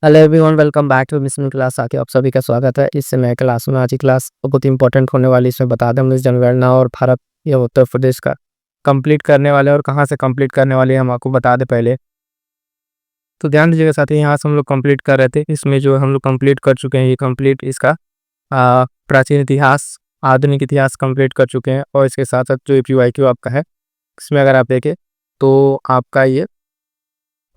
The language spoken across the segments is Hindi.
Hello everyone, welcome back to mission class. आके आप सभी का स्वागत है इस नए क्लास में। आज की क्लास बहुत इंपॉर्टेंट होने वाली। इसमें बता दें हम इस जनगणना और भारत या उत्तर प्रदेश का कंप्लीट करने वाले और कहाँ से कंप्लीट करने वाले हम आपको बता दें पहले। तो ध्यान दीजिएगा साथी, यहाँ से हम लोग कंप्लीट कर रहे थे। इसमें जो हम लोग कंप्लीट कर चुके हैं, ये कंप्लीट इसका प्राचीन इतिहास, आधुनिक इतिहास कंप्लीट कर चुके हैं। और इसके साथ साथ जो PYQ आपका है, इसमें अगर आप देखें तो आपका ये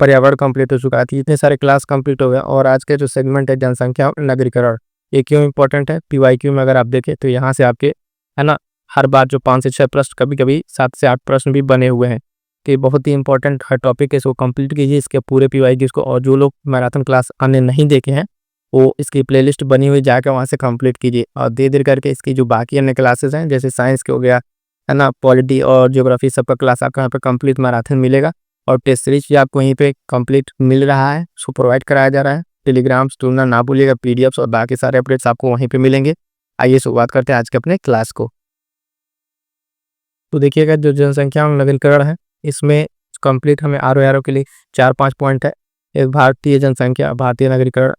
पर्यावरण कंप्लीट हो चुका है। तो इतने सारे क्लास कंप्लीट हो गए। और आज के जो सेगमेंट है जनसंख्या और नगरीकरण, ये क्यों इंपॉर्टेंट है? PYQ में अगर आप देखें तो यहाँ से आपके है ना, हर बार जो 5 से 6 प्रश्न, कभी कभी 7 से 8 प्रश्न भी बने हुए हैं। तो ये बहुत ही इंपॉर्टेंट हर टॉपिक है, इसको कंप्लीट कीजिए, इसके पूरे PYQ को। और जो लोग मैराथन क्लास आने नहीं देखे हैं, वो इसकी प्लेलिस्ट बनी हुई, जाकर वहाँ से कंप्लीट कीजिए। और धीरे धीरे करके इसकी जो बाकी अन्य क्लासेस हैं, जैसे साइंस के हो गया है ना, पॉलिटी और ज्योग्राफी, सबका क्लास आपको यहाँ पे कंप्लीट मैराथन मिलेगा। और टेस्ट सीरीज भी आपको वहीं पे कंप्लीट मिल रहा है, उसको प्रोवाइड कराया जा रहा है। टेलीग्राम ढूंढना ना भूलिएगा, PDFs और बाकी सारे अपडेट्स आपको वहीं पे मिलेंगे। आइए शुरुआत करते हैं आज के अपने क्लास को। तो देखिएगा, जो जनसंख्या और नवीनीकरण है, इसमें कंप्लीट हमें आर के लिए 4-5 पॉइंट है। एक भारतीय जनसंख्या, भारतीय नगरीकरण,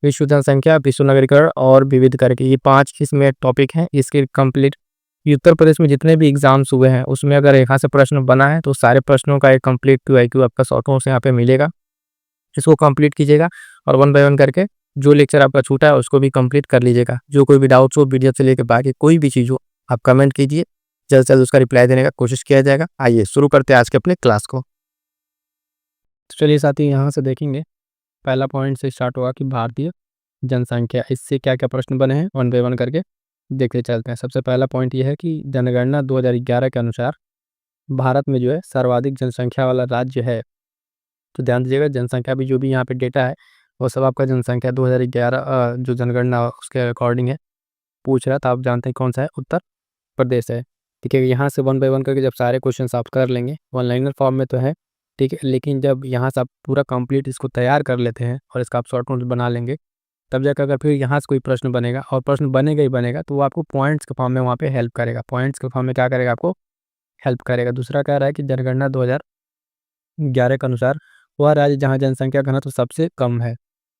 विश्व जनसंख्या, विश्व नगरीकरण और विविध करके, ये 5 इसमें टॉपिक हैं। इसके कंप्लीट उत्तर प्रदेश में जितने भी एग्जाम्स हुए हैं, उसमें अगर यहाँ से प्रश्न बना है तो सारे प्रश्नों का एक कंप्लीट PYQ आपका शॉर्ट से यहाँ पे मिलेगा। इसको कंप्लीट कीजिएगा और 1 बाय 1 करके जो लेक्चर आपका छूटा है उसको भी कंप्लीट कर लीजिएगा। जो कोई भी डाउट्स हो, वीडियो से लेकर बाकी कोई भी चीज़ हो, आप कमेंट कीजिए, जल्द से जल्द उसका रिप्लाई देने का कोशिश किया जाएगा। आइए शुरू करते हैं आज के अपने क्लास को। तो चलिए साथी, यहाँ से देखेंगे, पहला पॉइंट से स्टार्ट होगा कि भारतीय जनसंख्या, इससे क्या क्या प्रश्न बने हैं 1 बाय 1 करके देखते चलते हैं। सबसे पहला पॉइंट ये है कि जनगणना 2011 के अनुसार भारत में जो है सर्वाधिक जनसंख्या वाला राज्य है। तो ध्यान दीजिएगा, जनसंख्या भी जो भी यहाँ पे डेटा है, वो सब आपका जनसंख्या 2011 जो जनगणना उसके अकॉर्डिंग है, पूछ रहा था। आप जानते हैं कौन सा है? उत्तर प्रदेश है। ठीक है, यहाँ से 1 बाय 1 करके जब सारे क्वेश्चन आप कर लेंगे, वन लाइनर फॉर्म में तो है, ठीक है, लेकिन जब यहाँ से आप पूरा कंप्लीट इसको तैयार कर लेते हैं और इसका आप शॉर्ट नोट बना लेंगे, तब जाकर अगर फिर यहाँ से कोई प्रश्न बनेगा, और प्रश्न बनेगा ही बनेगा, तो वो आपको पॉइंट्स के फॉर्म में वहाँ पे हेल्प करेगा। पॉइंट्स के फॉर्म में क्या करेगा? आपको हेल्प करेगा। दूसरा कह रहा है कि जनगणना 2011 के अनुसार वह राज्य जहाँ जनसंख्या घनत्व सबसे कम है।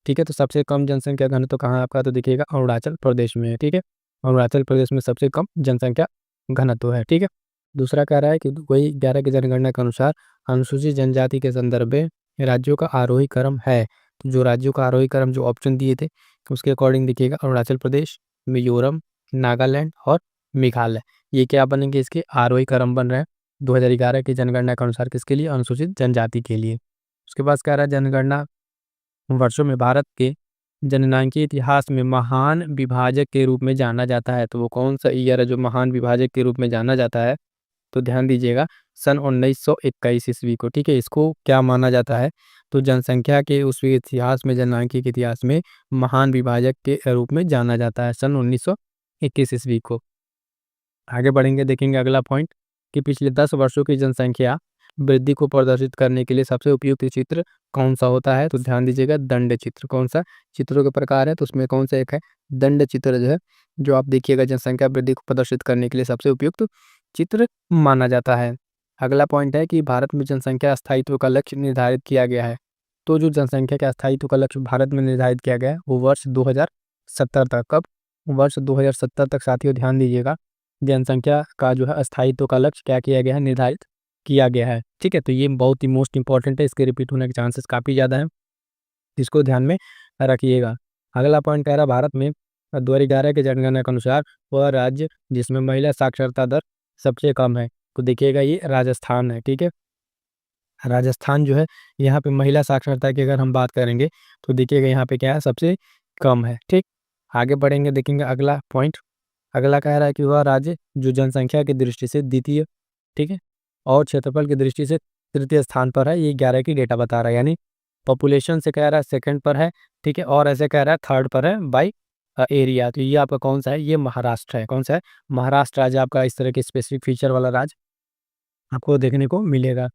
ठीक है, तो सबसे कम जनसंख्या घनत्व कहाँ है आपका? तो देखिएगा, अरुणाचल प्रदेश में है। ठीक है, अरुणाचल प्रदेश में सबसे कम जनसंख्या घनत्व है। ठीक है, दूसरा कह रहा है कि वही 11 की जनगणना के अनुसार अनुसूचित जनजाति के संदर्भ में राज्यों का आरोही क्रम है। तो जो राज्यों का आरोही क्रम जो ऑप्शन दिए थे, उसके अकॉर्डिंग देखिएगा, अरुणाचल प्रदेश, मिजोरम, नागालैंड और मेघालय, ये क्या बनेंगे? इसके आरोही क्रम बन रहे हैं 2011 की जनगणना के अनुसार। किसके लिए? अनुसूचित जनजाति के लिए। उसके बाद कह रहा है जनगणना वर्षों में भारत के जननांकीय इतिहास में महान विभाजक के रूप में जाना जाता है। तो वो कौन सा ईयर है जो महान विभाजक के रूप में जाना जाता है? तो ध्यान दीजिएगा, सन 1921 ईस्वी को। ठीक है, इसको क्या माना जाता है? तो जनसंख्या के उस इतिहास में, जननांकीय के इतिहास में महान विभाजक के रूप में जाना जाता है सन 1921 ईस्वी को। आगे बढ़ेंगे, देखेंगे अगला पॉइंट कि पिछले 10 वर्षों की जनसंख्या वृद्धि को प्रदर्शित करने के लिए सबसे उपयुक्त चित्र कौन सा होता है? तो ध्यान दीजिएगा, दंड चित्र। कौन सा? चित्रों के प्रकार है, तो उसमें कौन सा एक है? दंड चित्र जो है, जो आप देखिएगा जनसंख्या वृद्धि को प्रदर्शित करने के लिए सबसे उपयुक्त चित्र माना जाता है। अगला पॉइंट है कि भारत में जनसंख्या स्थायित्व का लक्ष्य निर्धारित किया गया है। तो जो जनसंख्या के स्थायित्व का लक्ष्य भारत में निर्धारित किया गया है, वो वर्ष 2070 तक। कब? वर्ष 2070 तक साथियों, ध्यान दीजिएगा, जनसंख्या का जो है स्थायित्व का लक्ष्य क्या किया गया है? निर्धारित किया गया है। ठीक है, तो ये बहुत ही मोस्ट इंपॉर्टेंट है, इसके रिपीट होने के चांसेस काफ़ी ज़्यादा हैं, इसको ध्यान में रखिएगा। अगला पॉइंट कह रहा है भारत में 2011 की जनगणना के अनुसार वह राज्य जिसमें महिला साक्षरता दर सबसे कम है। तो देखिएगा, ये राजस्थान है। ठीक है, राजस्थान जो है, यहाँ पे महिला साक्षरता की अगर हम बात करेंगे तो देखिएगा यहाँ पे क्या है? सबसे कम है। ठीक, आगे बढ़ेंगे, देखेंगे अगला पॉइंट। अगला कह रहा है कि वह राज्य जो जनसंख्या की दृष्टि से द्वितीय, ठीक है, और क्षेत्रफल की दृष्टि से तृतीय स्थान पर है। ये 11 की डेटा बता रहा है, यानी पॉपुलेशन से कह रहा है सेकंड पर है। ठीक है, और ऐसे कह रहा है थर्ड पर है बाई एरिया। तो ये आपका कौन सा है? ये महाराष्ट्र है। कौन सा है? महाराष्ट्र राज्य आपका इस तरह के स्पेसिफिक फीचर वाला राज्य आपको देखने को मिलेगा।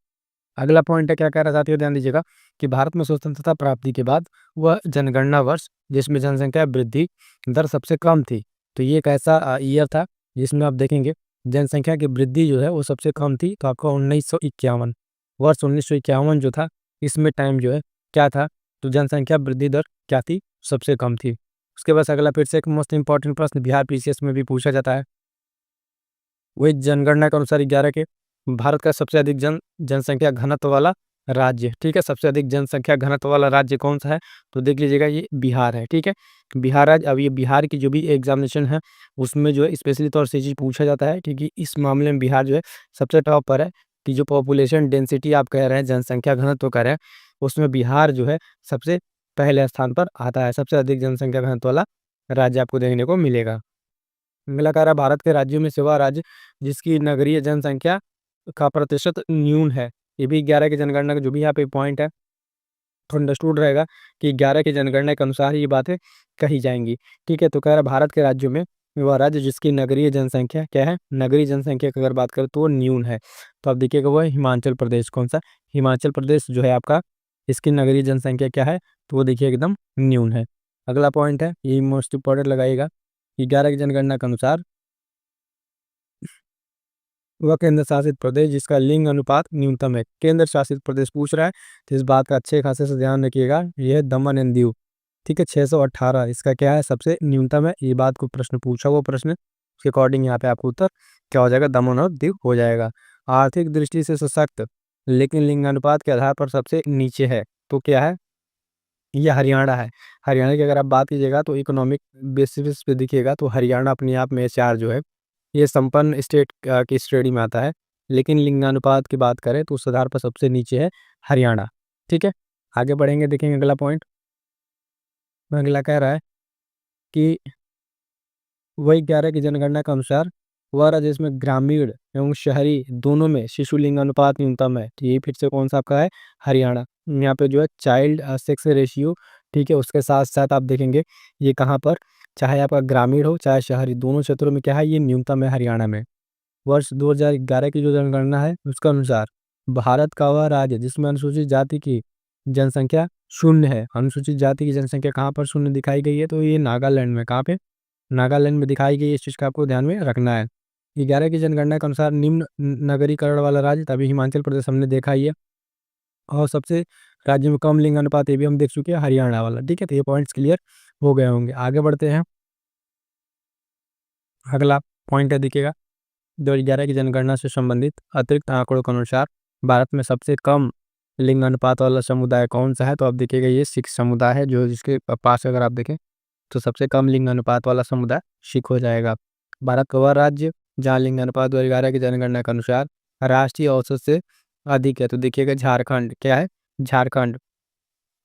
अगला पॉइंट है, क्या कह रहा है साथियों? ध्यान दीजिएगा कि भारत में स्वतंत्रता प्राप्ति के बाद वह जनगणना वर्ष जिसमें जनसंख्या वृद्धि दर सबसे कम थी। तो ये एक ऐसा ईयर था जिसमें आप देखेंगे जनसंख्या की वृद्धि जो है वो सबसे कम थी। तो आपका 1951, वर्ष 1951 जो था, इसमें टाइम जो है क्या था? तो जनसंख्या वृद्धि दर क्या थी, सबसे कम थी। उसके बाद अगला फिर से एक मोस्ट इंपॉर्टेंट प्रश्न बिहार पीसीएस में भी पूछा जाता है। वही जनगणना के अनुसार 11 के भारत का सबसे अधिक जनसंख्या घनत्व वाला राज्य, ठीक है, सबसे अधिक जनसंख्या घनत्व वाला राज्य कौन सा है, तो देख लीजिएगा ये बिहार है, ठीक है, बिहार राज्य। अब ये बिहार की जो भी एग्जामिनेशन है उसमें जो है स्पेशली तौर से चीज़ पूछा जाता है, क्योंकि इस मामले में बिहार जो है सबसे टॉप पर है, कि जो पॉपुलेशन डेंसिटी आप कह रहे हैं, जनसंख्या घनत्व कह रहे हैं, उसमें बिहार जो है सबसे पहले स्थान पर आता है, सबसे अधिक जनसंख्या घनत्व वाला राज्य आपको देखने को मिलेगा। अगला कह रहा है भारत के राज्यों में से वह राज्य जिसकी नगरीय जनसंख्या का प्रतिशत न्यून है। ये भी 11 की जनगणना का जो भी यहाँ पे पॉइंट है तो अंडरस्टूड रहेगा कि 11 की जनगणना के अनुसार ये बातें कही जाएंगी, ठीक है। तो कह रहा है भारत के राज्यों में वह राज्य जिसकी नगरीय जनसंख्या क्या है, नगरीय जनसंख्या की अगर बात करें तो वो न्यून है, तो आप देखिएगा वो है हिमाचल प्रदेश। कौन सा, हिमाचल प्रदेश जो है आपका, इसकी नगरीय जनसंख्या क्या है, तो वो देखिए एकदम न्यून है। अगला पॉइंट है, ये मोस्ट इंपॉर्टेंट लगाइएगा कि 11 की जनगणना के अनुसार वह केंद्र शासित प्रदेश जिसका लिंग अनुपात न्यूनतम है। केंद्र शासित प्रदेश पूछ रहा है तो इस बात का अच्छे खासे से ध्यान रखिएगा, यह है दमन एंड दीव, ठीक है, 618 इसका क्या है, सबसे न्यूनतम है। ये बात को प्रश्न पूछा हुआ प्रश्न, उसके अकॉर्डिंग यहाँ पे आपको उत्तर क्या हो जाएगा, दमन और दीव हो जाएगा। आर्थिक दृष्टि से सशक्त लेकिन लिंग अनुपात के आधार पर सबसे नीचे है, तो क्या है, ये हरियाणा है। हरियाणा की अगर आप बात कीजिएगा तो इकोनॉमिक बेसिस पे दिखिएगा तो हरियाणा अपने आप में चार जो है ये संपन्न स्टेट की श्रेणी में आता है, लेकिन लिंगानुपात की बात करें तो उस आधार पर सबसे नीचे है हरियाणा, ठीक है। आगे बढ़ेंगे, देखेंगे अगला पॉइंट। अगला कह रहा है कि वही 11 की जनगणना के अनुसार वह राज्य जिसमें ग्रामीण एवं शहरी दोनों में शिशु लिंगानुपात न्यूनतम है, तो ये फिर से कौन सा आपका है, हरियाणा। यहाँ पे जो है चाइल्ड सेक्स रेशियो, ठीक है, उसके साथ साथ आप देखेंगे ये कहाँ पर, चाहे आपका ग्रामीण हो चाहे शहरी, दोनों क्षेत्रों में क्या है, ये न्यूनतम है हरियाणा में। वर्ष 2011 की जो जनगणना है उसके अनुसार भारत का वह राज्य जिसमें अनुसूचित जाति की जनसंख्या शून्य है। अनुसूचित जाति की जनसंख्या कहाँ पर शून्य दिखाई गई है, तो ये नागालैंड में। कहाँ पे, नागालैंड में दिखाई गई, इस चीज़ का आपको ध्यान में रखना है। 11 की जनगणना के अनुसार निम्न नगरीकरण वाला राज्य, तभी हिमाचल प्रदेश हमने देखा ही है, और सबसे राज्य में कम लिंग अनुपात ये भी हम देख चुके हैं, हरियाणा वाला, ठीक है। तो ये पॉइंट्स क्लियर हो गए होंगे। आगे बढ़ते हैं, अगला पॉइंट है देखिएगा, 2011 की जनगणना से संबंधित अतिरिक्त आंकड़ों के अनुसार भारत में सबसे कम लिंग अनुपात वाला समुदाय कौन सा है, तो आप देखिएगा ये सिख समुदाय है, जो जिसके पास अगर आप देखें तो सबसे कम लिंग अनुपात वाला समुदाय सिख हो जाएगा। भारत का वह राज्य जहाँ लिंग अनुपात 2011 की जनगणना के अनुसार राष्ट्रीय औसत से अधिक है, तो देखिएगा झारखंड, क्या है, झारखंड।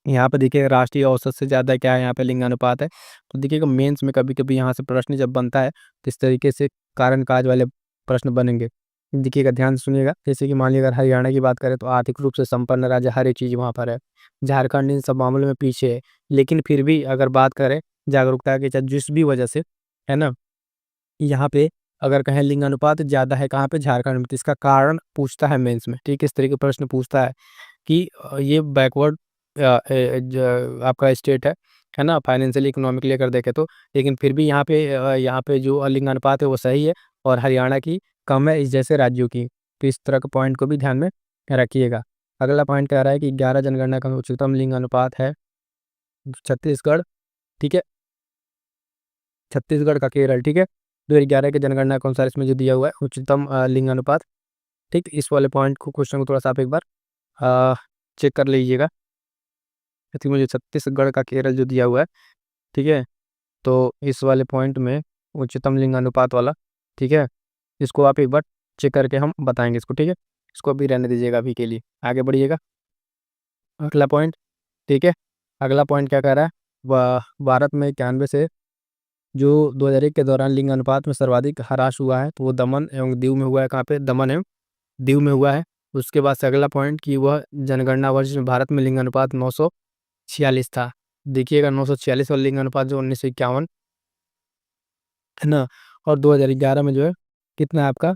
यहाँ पे देखिएगा राष्ट्रीय औसत से ज़्यादा क्या है, यहाँ पे लिंग अनुपात है। तो देखिएगा मेंस में कभी कभी यहाँ से प्रश्न जब बनता है तो इस तरीके से कारण काज वाले प्रश्न बनेंगे। देखिएगा, ध्यान से सुनिएगा, जैसे कि मान लीजिए अगर हरियाणा की बात करें तो आर्थिक रूप से संपन्न राज्य, हर एक चीज़ वहाँ पर है। झारखंड इन सब मामलों में पीछे है, लेकिन फिर भी अगर बात करें जागरूकता की, चाहे जिस भी वजह से, है ना, यहाँ पे अगर कहें लिंग अनुपात ज़्यादा है कहाँ पे, झारखंड में, तो इसका कारण पूछता है मेंस में, ठीक, इस तरीके का प्रश्न पूछता है कि ये बैकवर्ड आपका स्टेट है ना, फाइनेंशियली इकोनॉमिकली अगर देखें तो, लेकिन फिर भी यहाँ पे जो लिंग अनुपात है वो सही है और हरियाणा की कम है इस जैसे राज्यों की। तो इस तरह के पॉइंट को भी ध्यान में रखिएगा। अगला पॉइंट कह रहा है कि 11 जनगणना का उच्चतम लिंग अनुपात है छत्तीसगढ़, ठीक है, छत्तीसगढ़ का केरल, ठीक है। 2011 की जनगणना के अनुसार इसमें जो दिया हुआ है उच्चतम लिंग अनुपात, ठीक, इस वाले पॉइंट को, क्वेश्चन को थोड़ा सा आप एक बार चेक कर लीजिएगा, क्योंकि मुझे छत्तीसगढ़ का केरल जो दिया हुआ है, ठीक है, तो इस वाले पॉइंट में उच्चतम लिंग अनुपात वाला, ठीक है, इसको आप एक बार चेक करके हम बताएंगे इसको, ठीक है, इसको अभी रहने दीजिएगा अभी के लिए, आगे बढ़िएगा। अगला पॉइंट, ठीक है, अगला पॉइंट क्या कह रहा है, भारत में 91 से जो 2001 के दौरान लिंग अनुपात में सर्वाधिक ह्रास हुआ है तो वो दमन एवं दीव में हुआ है। कहाँ पे, दमन एवं दीव में हुआ है। उसके बाद से अगला पॉइंट कि वह जनगणना वर्ष में भारत में लिंग अनुपात 946 था। देखिएगा 946 वाला लिंग अनुपात जो 1951, है ना, और 2011 में जो है कितना है आपका,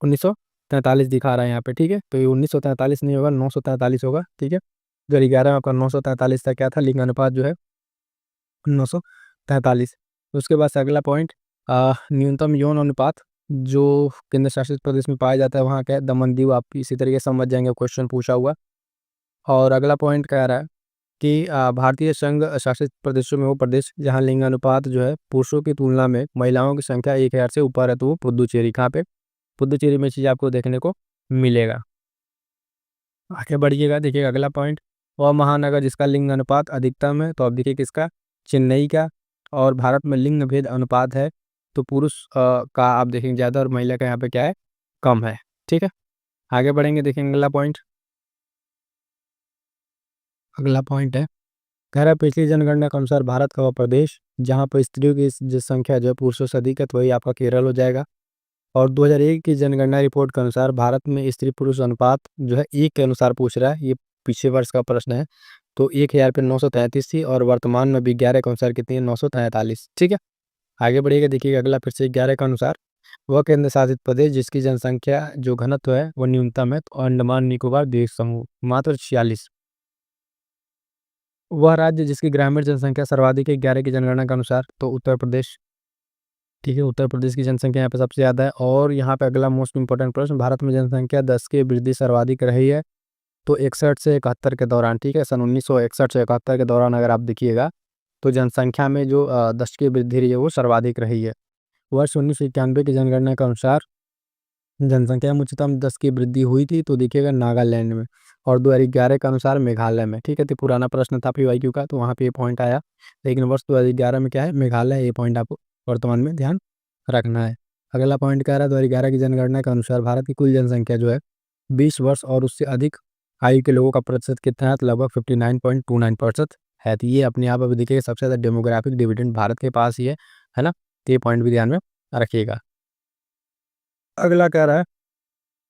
1943 दिखा रहा है यहाँ पे, ठीक है। तो ये 1943 नहीं होगा, 943 होगा, ठीक है। 2011 में आपका 943 था, क्या था, लिंग अनुपात जो है 943। उसके बाद से अगला पॉइंट, न्यूनतम यौन अनुपात जो केंद्र शासित प्रदेश में पाया जाता है वहाँ क्या है, दमन दीव, आप इसी तरीके से समझ जाएंगे, क्वेश्चन पूछा हुआ। और अगला पॉइंट कह रहा है कि भारतीय संघ शासित प्रदेशों में वो प्रदेश जहाँ लिंग अनुपात जो है पुरुषों की तुलना में महिलाओं की संख्या 1000 से ऊपर है, तो वो पुदुचेरी। कहाँ पे? पुदुचेरी में चीज़ आपको देखने को मिलेगा। आगे बढ़िएगा, देखिएगा अगला पॉइंट। वह महानगर जिसका लिंग अनुपात अधिकतम है, तो अब देखिए किसका? चेन्नई का। और भारत में लिंग भेद अनुपात है तो पुरुष का आप देखेंगे ज़्यादा और महिला का यहाँ पे क्या है? कम है। ठीक है, आगे बढ़ेंगे, देखेंगे अगला पॉइंट। अगला पॉइंट है, कह रहा है पिछली जनगणना के अनुसार भारत का वह प्रदेश जहाँ पर स्त्रियों की जो संख्या जो है पुरुषों से अधिक है, तो वही आपका केरल हो जाएगा। और 2001 की जनगणना रिपोर्ट के अनुसार भारत में स्त्री पुरुष अनुपात जो है 1 के अनुसार पूछ रहा है, ये पिछले वर्ष का प्रश्न है। तो 1000 पे 933 थी और वर्तमान में भी 11 के अनुसार कितनी है? 943। ठीक है, आगे बढ़िएगा, देखिएगा अगला फिर से 11 के अनुसार। वह केंद्र शासित प्रदेश जिसकी जनसंख्या जो घनत्व है वो न्यूनतम है, तो अंडमान निकोबार द्वीप समूह मात्र 46। वह राज्य जिसकी ग्रामीण जनसंख्या सर्वाधिक है 11 की जनगणना के अनुसार, तो उत्तर प्रदेश। ठीक है, उत्तर प्रदेश की जनसंख्या यहाँ पे सबसे ज़्यादा है। और यहाँ पे अगला मोस्ट इंपॉर्टेंट प्रश्न, भारत में जनसंख्या 10 की वृद्धि सर्वाधिक रही है, तो 61 से 71 के दौरान। ठीक है, सन 1961 से 71 के दौरान अगर आप देखिएगा तो जनसंख्या में जो 10 की वृद्धि रही है वो सर्वाधिक रही है। वर्ष 1991 की जनगणना के अनुसार जनसंख्या में उच्चतम 10 की वृद्धि हुई थी, तो देखिएगा नागालैंड में। और 2011 के अनुसार मेघालय में। ठीक है, तो पुराना प्रश्न था पीवाईक्यू का, तो वहाँ पे ये पॉइंट आया। लेकिन वर्ष 2011 में क्या है? मेघालय। ये पॉइंट आपको वर्तमान में ध्यान रखना है। अगला पॉइंट कह रहा है 2011 की जनगणना के अनुसार भारत की कुल जनसंख्या जो है 20 वर्ष और उससे अधिक आयु के लोगों का प्रतिशत कितना है? तो लगभग 59.29% है। तो ये अपने आप अभी देखिए सबसे ज़्यादा डेमोग्राफिक डिविडेंड भारत के पास ही है ना? तो ये पॉइंट भी ध्यान में रखिएगा। अगला कह रहा है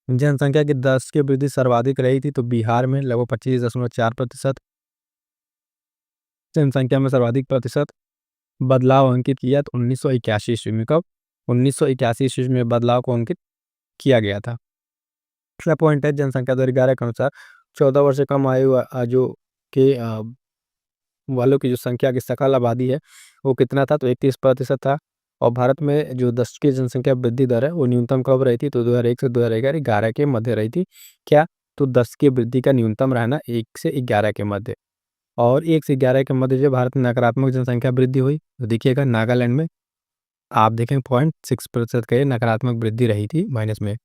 जनसंख्या की 10 की वृद्धि सर्वाधिक रही थी, तो बिहार में लगभग 25.4%। जनसंख्या में सर्वाधिक प्रतिशत बदलाव अंकित किया तो 1981 ईस्वी में। कब? 1981 ईस्वी में बदलाव को अंकित किया गया था। अगला पॉइंट है जनसंख्या 2011 के अनुसार 14 वर्ष से कम आयु जो के वालों की जो संख्या की सकल आबादी है वो कितना था? तो 31% था। और भारत में जो 10 की जनसंख्या वृद्धि दर है वो न्यूनतम कब रही थी? तो 2001 से 2011 के मध्य रही थी। क्या? तो 10 की वृद्धि का न्यूनतम रहना 1 से 11 के मध्य। और 1 से 11 के मध्य जो भारत में नकारात्मक जनसंख्या वृद्धि हुई, तो देखिएगा नागालैंड में आप देखें 0.6% का ये नकारात्मक वृद्धि रही थी माइनस में।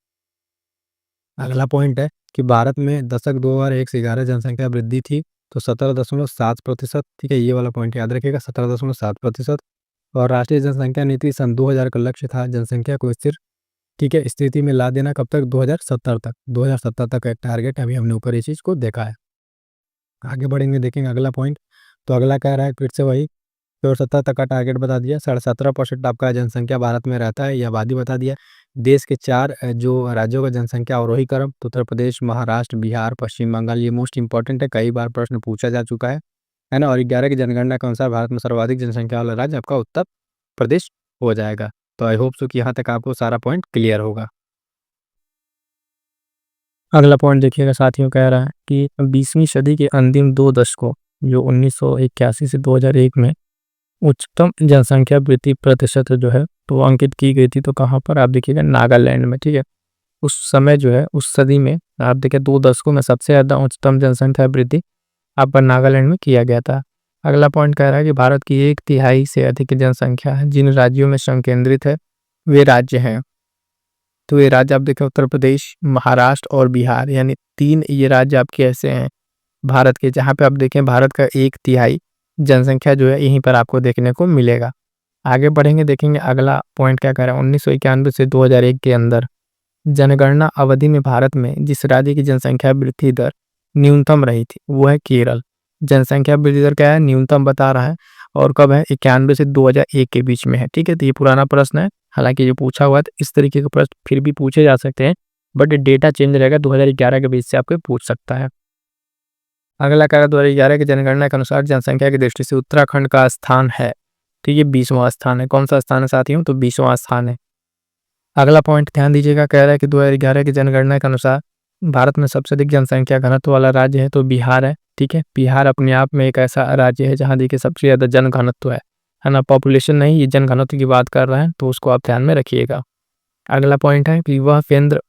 अगला पॉइंट है कि भारत में दशक 2001 से 11 जनसंख्या वृद्धि थी, तो 17.7%। ठीक है, ये वाला पॉइंट याद रखिएगा, 17.7%। और राष्ट्रीय जनसंख्या नीति सन 2000 का लक्ष्य था जनसंख्या को स्थिर, ठीक है, स्थिति में ला देना। कब तक? 2070 तक। 2070 तक का एक टारगेट, अभी हमने ऊपर इस चीज़ को देखा है। आगे बढ़ेंगे, देखेंगे अगला पॉइंट। तो अगला कह रहा है फिर से वही 2070 तक का टारगेट बता दिया। 17.5% आपका जनसंख्या भारत में रहता है, ये आबादी बता दिया। देश के 4 जो राज्यों का जनसंख्या अवरोही क्रम, तो उत्तर प्रदेश, महाराष्ट्र, बिहार, पश्चिम बंगाल, ये मोस्ट इंपॉर्टेंट है, कई बार प्रश्न पूछा जा चुका है ना? और 11 की जनगणना के अनुसार भारत में सर्वाधिक जनसंख्या वाला राज्य आपका उत्तर प्रदेश हो जाएगा। तो आई होप सो कि यहाँ तक आपको सारा पॉइंट क्लियर होगा। अगला पॉइंट देखिएगा साथियों, कह रहा है कि 20वीं सदी के अंतिम 2 दशकों जो 1981 से 2001 में उच्चतम जनसंख्या वृद्धि प्रतिशत जो है तो अंकित की गई थी, तो कहाँ पर? आप देखिएगा नागालैंड में। ठीक है, उस समय जो है उस सदी में आप देखिए 2 दशकों में सबसे ज़्यादा उच्चतम जनसंख्या वृद्धि आपका नागालैंड में किया गया था। अगला पॉइंट कह रहा है कि भारत की 1/3 से अधिक जनसंख्या है जिन राज्यों में संकेंद्रित है वे राज्य हैं। तो ये राज्य आप देखें उत्तर प्रदेश, महाराष्ट्र और बिहार, यानी 3 ये राज्य आपके ऐसे हैं भारत के, जहाँ पे आप देखें भारत का 1/3 जनसंख्या जो है यहीं पर आपको देखने को मिलेगा। आगे बढ़ेंगे, देखेंगे अगला पॉइंट क्या कह रहा है। 1991 से 2001 के अंदर जनगणना अवधि में भारत में जिस राज्य की जनसंख्या वृद्धि दर न्यूनतम रही थी वो है केरल। जनसंख्या वृद्धि दर क्या है? न्यूनतम बता रहा है। और कब है? 91 से 2001 के बीच में है। ठीक है, तो ये पुराना प्रश्न है, हालांकि ये पूछा हुआ है, तो इस तरीके के प्रश्न फिर भी पूछे जा सकते हैं, बट डेटा चेंज रहेगा, 2011 के बीच से आपको पूछ सकता है। अगला कह रहा है 2011 की जनगणना के अनुसार जनसंख्या की दृष्टि से उत्तराखंड का स्थान है, तो ये 20वां स्थान है। कौन सा स्थान है साथियों? तो 20वां स्थान है। अगला पॉइंट ध्यान दीजिएगा, कह रहा है कि 2011 की जनगणना के अनुसार भारत में सबसे अधिक जनसंख्या घनत्व वाला राज्य है तो बिहार है। ठीक है, बिहार अपने आप में एक ऐसा राज्य है जहाँ देखिए सबसे ज़्यादा जन घनत्व है ना? पॉपुलेशन नहीं, ये जन घनत्व की बात कर रहा है, तो उसको आप ध्यान में रखिएगा। अगला पॉइंट है कि वह केंद्र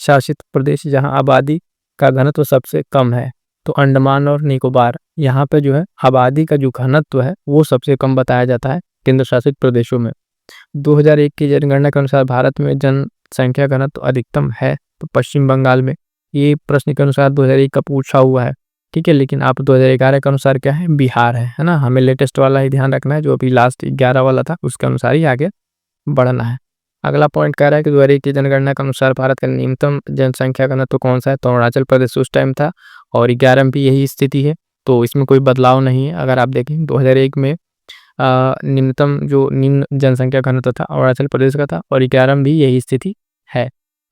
शासित प्रदेश जहाँ आबादी का घनत्व सबसे कम है, तो अंडमान और निकोबार, यहाँ पे जो है आबादी का जो घनत्व है वो सबसे कम बताया जाता है केंद्र शासित प्रदेशों में। 2001 की जनगणना के अनुसार भारत में जनसंख्या घनत्व अधिकतम है तो पश्चिम बंगाल में। ये प्रश्न के अनुसार 2001 का पूछा हुआ है, ठीक है। लेकिन आप 2011 के अनुसार क्या है, बिहार है ना। हमें लेटेस्ट वाला ही ध्यान रखना है, जो अभी लास्ट 11 वाला था उसके अनुसार ही आगे बढ़ना है। अगला पॉइंट कह रहा है कि 2001 की जनगणना के अनुसार भारत का न्यूनतम जनसंख्या घनत्व कौन सा है, तो अरुणाचल प्रदेश उस टाइम था और 11 में भी यही स्थिति है, तो इसमें कोई बदलाव नहीं है। अगर आप देखें 2001 में निम्नतम जो निम्न जनसंख्या घनत्व था अरुणाचल प्रदेश का था और 11 में भी यही स्थिति है।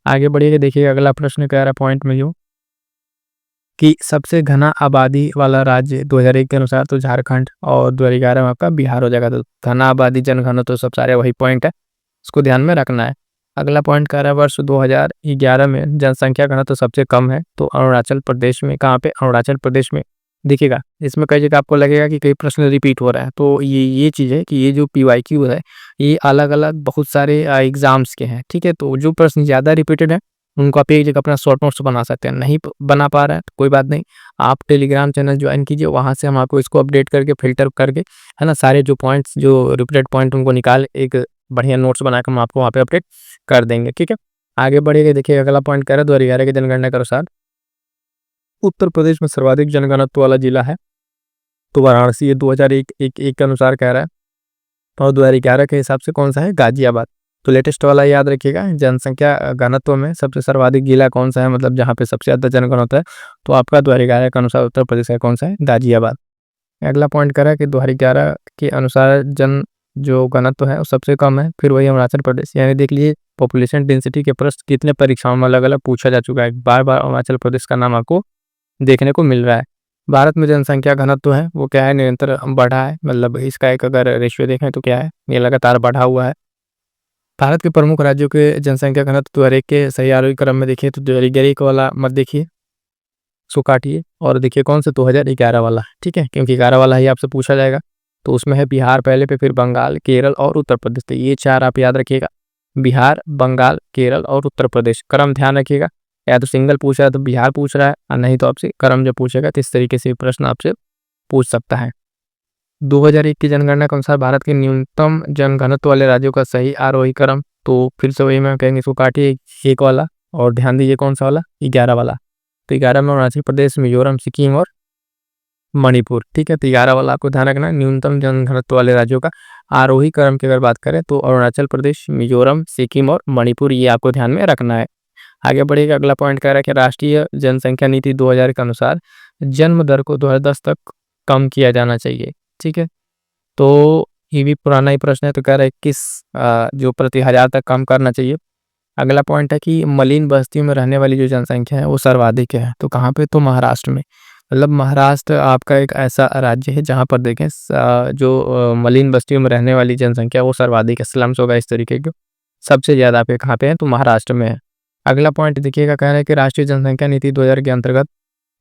आगे बढ़िए देखिए अगला प्रश्न कह रहा पॉइंट में जो कि सबसे घना आबादी वाला राज्य 2001 के अनुसार तो झारखंड और 2011 में आपका बिहार हो जाएगा। तो घना आबादी जनघनत्व तो सब सारे वही पॉइंट है, उसको ध्यान में रखना है। अगला पॉइंट कह रहा है वर्ष 2011 में जनसंख्या घनत्व सबसे कम है तो अरुणाचल प्रदेश में। कहाँ पे, अरुणाचल प्रदेश में। देखिएगा इसमें कई जगह आपको लगेगा कि कई प्रश्न रिपीट हो रहा है, तो ये चीज़ है कि ये जो PYQ है ये अलग अलग बहुत सारे एग्जाम्स के हैं, ठीक है। तो जो प्रश्न ज़्यादा रिपीटेड है उनको आप एक जगह अपना शॉर्ट नोट्स बना सकते हैं। नहीं बना पा रहा है तो कोई बात नहीं, आप टेलीग्राम चैनल ज्वाइन कीजिए, वहाँ से हम आपको इसको अपडेट करके फिल्टर करके है ना सारे जो पॉइंट्स जो रिपीटेड पॉइंट उनको निकाल एक बढ़िया नोट्स बनाकर हम आपको वहाँ पे अपडेट कर देंगे, ठीक है। आगे बढ़ेगा देखिए अगला पॉइंट कह रहा है 2011 की जनगणना के अनुसार उत्तर प्रदेश में सर्वाधिक जनघनत्व वाला जिला है तो वाराणसी। ये 2001 के अनुसार कह रहा है और 2011 के हिसाब से कौन सा है, गाजियाबाद। तो लेटेस्ट वाला याद रखिएगा, जनसंख्या घनत्व में सबसे सर्वाधिक जिला कौन सा है, मतलब जहाँ पे सबसे ज़्यादा जनघनत्व है, तो आपका 2011 के अनुसार उत्तर प्रदेश का कौन सा है, गाजियाबाद। अगला पॉइंट करा है कि 2011 के अनुसार जन जो घनत्व है वो सबसे कम है, फिर वही अरुणाचल प्रदेश। यानी देख लीजिए पॉपुलेशन डेंसिटी के प्रश्न कितने परीक्षाओं में अलग अलग पूछा जा चुका है, बार बार अरुणाचल प्रदेश का नाम आपको देखने को मिल रहा है। भारत में जनसंख्या घनत्व है वो क्या है, निरंतर बढ़ा है, मतलब इसका एक अगर रेशियो देखें तो क्या है, ये लगातार बढ़ा हुआ है। भारत के प्रमुख राज्यों के जनसंख्या घनत्व 2001 के सही आरोही क्रम में देखिए तो 2011 वाला मत देखिए, सो काटिए और देखिए कौन सा 2011 वाला, ठीक है, क्योंकि 11 वाला ही आपसे पूछा जाएगा। तो उसमें है बिहार पहले पे, फिर बंगाल, केरल और उत्तर प्रदेश। तो ये 4 आप याद रखिएगा, बिहार, बंगाल, केरल और उत्तर प्रदेश। क्रम ध्यान रखिएगा, या तो सिंगल पूछ रहा है तो बिहार पूछ रहा है और नहीं तो आपसे क्रम जो पूछेगा तो इस तरीके से प्रश्न आपसे पूछ सकता है। 2001 की जनगणना के अनुसार भारत के न्यूनतम जनघनत्व वाले राज्यों का सही आरोही क्रम, तो फिर से वही मैं कहेंगे इसको काटिए एक वाला और ध्यान दीजिए कौन सा वाला, 11 वाला। तो 11 में अरुणाचल प्रदेश, मिजोरम, सिक्किम और मणिपुर, ठीक है। तो 11 वाला आपको ध्यान रखना है। न्यूनतम जनघनत्व वाले राज्यों का आरोही क्रम की अगर बात करें तो अरुणाचल प्रदेश, मिजोरम, सिक्किम और मणिपुर, ये आपको ध्यान में रखना है। आगे बढ़ेगा अगला पॉइंट कह रहा है कि राष्ट्रीय जनसंख्या नीति 2000 के अनुसार जन्म दर को 2010 तक कम किया जाना चाहिए, ठीक है। तो ये भी पुराना ही प्रश्न है, तो कह रहा है किस जो प्रति हजार तक कम करना चाहिए। अगला पॉइंट है कि मलिन बस्तियों में रहने वाली जो जनसंख्या है वो सर्वाधिक है, तो कहाँ पे, तो महाराष्ट्र में। मतलब महाराष्ट्र आपका एक ऐसा राज्य है जहाँ पर देखें जो मलिन बस्तियों में रहने वाली जनसंख्या वो सर्वाधिक है, स्लम्स होगा इस तरीके के, सबसे ज़्यादा पे कहाँ पे है, तो महाराष्ट्र में है। अगला पॉइंट देखिएगा, कह रहा है कि राष्ट्रीय जनसंख्या नीति 2000 के अंतर्गत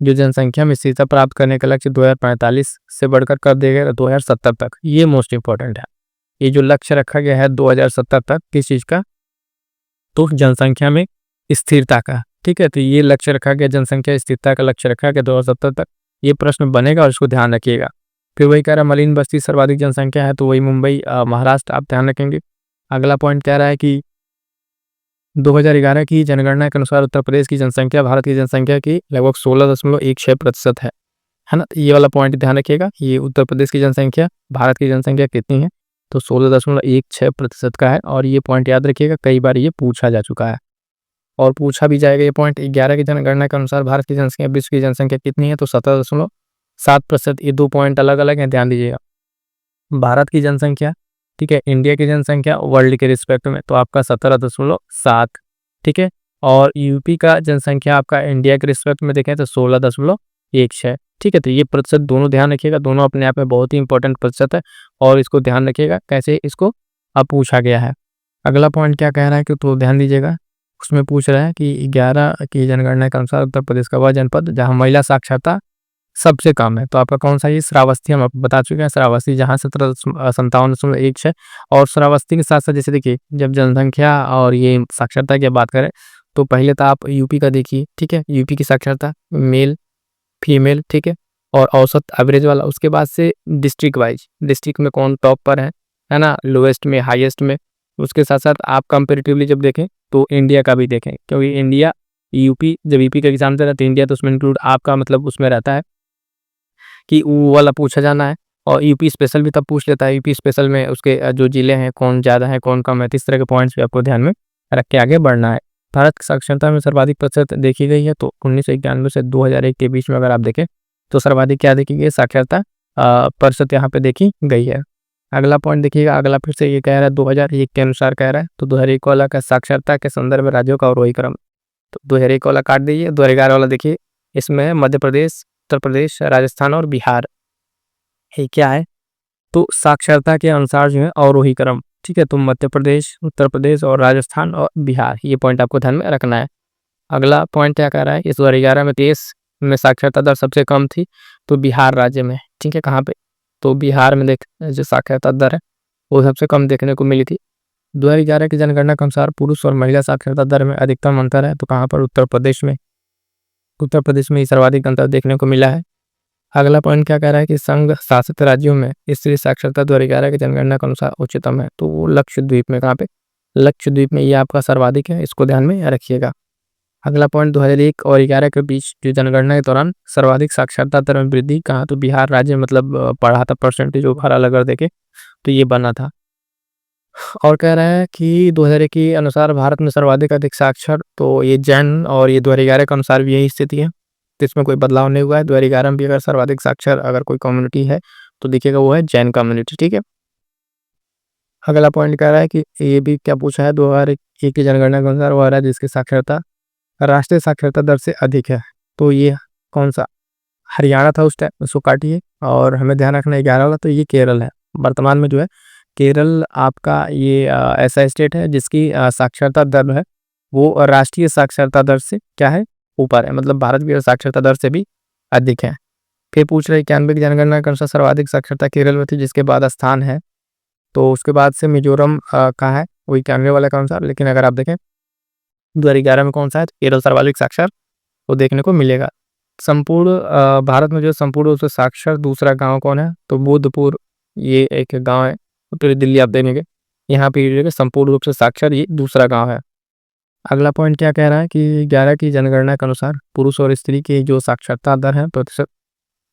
जो जनसंख्या में स्थिरता प्राप्त करने का लक्ष्य 2045 से बढ़कर कर दिया गया 2070 तक। ये मोस्ट इंपॉर्टेंट है, ये जो लक्ष्य रखा गया है 2070 तक किस चीज़ का, तो जनसंख्या में स्थिरता का, ठीक है। तो ये लक्ष्य रखा गया, जनसंख्या स्थिरता का लक्ष्य रखा गया 2070 तक। ये प्रश्न बनेगा और इसको ध्यान रखिएगा। फिर वही कह रहा है मलिन बस्ती सर्वाधिक जनसंख्या है, तो वही मुंबई, महाराष्ट्र, आप ध्यान रखेंगे। अगला पॉइंट कह रहा है कि 2011 की जनगणना के अनुसार उत्तर प्रदेश की जनसंख्या भारत की जनसंख्या की लगभग 16.16% है ना। तो ये वाला पॉइंट ध्यान रखिएगा, ये उत्तर प्रदेश की जनसंख्या भारत की जनसंख्या कितनी है, तो 16.16% का है। और ये पॉइंट याद रखिएगा, कई बार ये पूछा जा चुका है और पूछा भी जाएगा। ये पॉइंट 11 की जनगणना के अनुसार भारत की जनसंख्या विश्व की जनसंख्या कितनी है, तो 17.7%। ये 2 पॉइंट अलग अलग हैं, ध्यान दीजिएगा। भारत की जनसंख्या, ठीक है, इंडिया की जनसंख्या वर्ल्ड के रिस्पेक्ट में, तो आपका 17.7, ठीक है। और यूपी का जनसंख्या आपका इंडिया के रिस्पेक्ट में देखें तो 16.16, ठीक है। तो ये प्रतिशत दोनों ध्यान रखिएगा, दोनों अपने आप में बहुत ही इंपॉर्टेंट प्रतिशत है और इसको ध्यान रखिएगा कैसे इसको अब पूछा गया है। अगला पॉइंट क्या कह रहा है कि तो ध्यान दीजिएगा, उसमें पूछ रहा है कि 11 की जनगणना के अनुसार उत्तर प्रदेश का वह जनपद जहाँ महिला साक्षरता सबसे कम है, तो आपका कौन सा, ये श्रावस्ती, हम आपको बता चुके हैं श्रावस्ती, जहाँ 17.57 और श्रावस्ती के साथ साथ जैसे देखिए जब जनसंख्या और ये साक्षरता की बात करें तो पहले तो आप यूपी का देखिए, ठीक है। यूपी की साक्षरता मेल फीमेल, ठीक है, और औसत एवरेज वाला। उसके बाद से डिस्ट्रिक्ट वाइज, डिस्ट्रिक्ट में कौन टॉप पर है ना, लोएस्ट में, हाईएस्ट में। उसके साथ साथ आप कंपेरेटिवली जब देखें तो इंडिया का भी देखें, क्योंकि इंडिया यूपी, जब यूपी का एग्जाम देता है तो इंडिया तो उसमें इंक्लूड आपका मतलब उसमें रहता है कि वो वाला पूछा जाना है। और यूपी स्पेशल भी तब पूछ लेता है, यूपी स्पेशल में उसके जो जिले हैं कौन ज़्यादा है कौन कम है, इस तरह के पॉइंट्स भी आपको ध्यान में रख के आगे बढ़ना है। भारत की साक्षरता में सर्वाधिक प्रतिशत देखी गई है तो 1991 से 2001 के बीच में अगर आप देखें तो सर्वाधिक क्या देखी गई, साक्षरता प्रतिशत यहाँ पे देखी गई है। अगला पॉइंट देखिएगा, अगला फिर से ये कह रहा है 2001 के अनुसार कह रहा है, तो 2001 वाला का साक्षरता के संदर्भ में राज्यों का अवरोही क्रम। तो 2001 वाला काट दीजिए, 2011 वाला देखिए, इसमें है मध्य प्रदेश, उत्तर प्रदेश, राजस्थान और बिहार। ये क्या है, तो साक्षरता के अनुसार जो है अवरोही क्रम, ठीक है। तो मध्य प्रदेश, उत्तर प्रदेश और राजस्थान और बिहार, ये पॉइंट आपको ध्यान में रखना है। अगला पॉइंट क्या कह रहा है, इस 2011 में देश में साक्षरता दर सबसे कम थी तो बिहार राज्य में, ठीक है। कहाँ पे, तो बिहार में देख जो साक्षरता दर है वो सबसे कम देखने को मिली थी। 2011 की जनगणना के अनुसार पुरुष और महिला साक्षरता दर में अधिकतम अंतर है तो कहाँ पर, उत्तर प्रदेश में, उत्तर प्रदेश में ही सर्वाधिक अंतर देखने को मिला है। अगला पॉइंट क्या कह रहा है कि संघ शासित राज्यों में स्त्री साक्षरता 2011 की जनगणना के अनुसार उच्चतम है, तो वो लक्षद्वीप में, कहाँ पे, लक्षद्वीप में ये आपका सर्वाधिक है, इसको ध्यान में रखिएगा। अगला पॉइंट 2001 और 11 के बीच जो जनगणना के दौरान सर्वाधिक साक्षरता दर में वृद्धि, कहाँ, तो बिहार राज्य मतलब बढ़ा था, परसेंटेज ओवरऑल अगर देखे तो ये बना था। और कह रहा है कि 2001 के अनुसार भारत में सर्वाधिक अधिक साक्षर, तो ये जैन, और ये 2011 के अनुसार भी यही स्थिति है, तो इसमें कोई बदलाव नहीं हुआ है। 2011 में भी अगर सर्वाधिक साक्षर अगर कोई कम्युनिटी है तो देखिएगा वो है जैन कम्युनिटी, ठीक है। अगला पॉइंट कह रहा है कि ये भी क्या पूछा है, 2001 की जनगणना के अनुसार वह राज्य जिसकी साक्षरता राष्ट्रीय साक्षरता दर से अधिक है, तो ये कौन सा, हरियाणा था उस टाइम, उसको काटिए। और हमें ध्यान रखना है 11 वाला, तो ये केरल है। वर्तमान में जो है केरल आपका ये ऐसा स्टेट है जिसकी साक्षरता दर है वो राष्ट्रीय साक्षरता दर से क्या है, ऊपर है, मतलब भारत की साक्षरता दर से भी अधिक है। फिर पूछ रहे 91 की जनगणना के अनुसार सर्वाधिक साक्षरता केरल में थी जिसके बाद स्थान है, तो उसके बाद से मिजोरम का है वो 91 वाले के अनुसार। लेकिन अगर आप देखें 2011 में कौन सा है, तो केरल सर्वाधिक साक्षर वो देखने को मिलेगा। संपूर्ण भारत में जो संपूर्ण रूप से साक्षर दूसरा गांव कौन है, तो बोधपुर, ये एक गांव है उत्तरी दिल्ली, आप देखेंगे यहाँ पे संपूर्ण रूप से साक्षर ये दूसरा गांव है। अगला पॉइंट क्या कह रहा है कि 11 की जनगणना के अनुसार पुरुष और स्त्री की जो साक्षरता दर है प्रतिशत,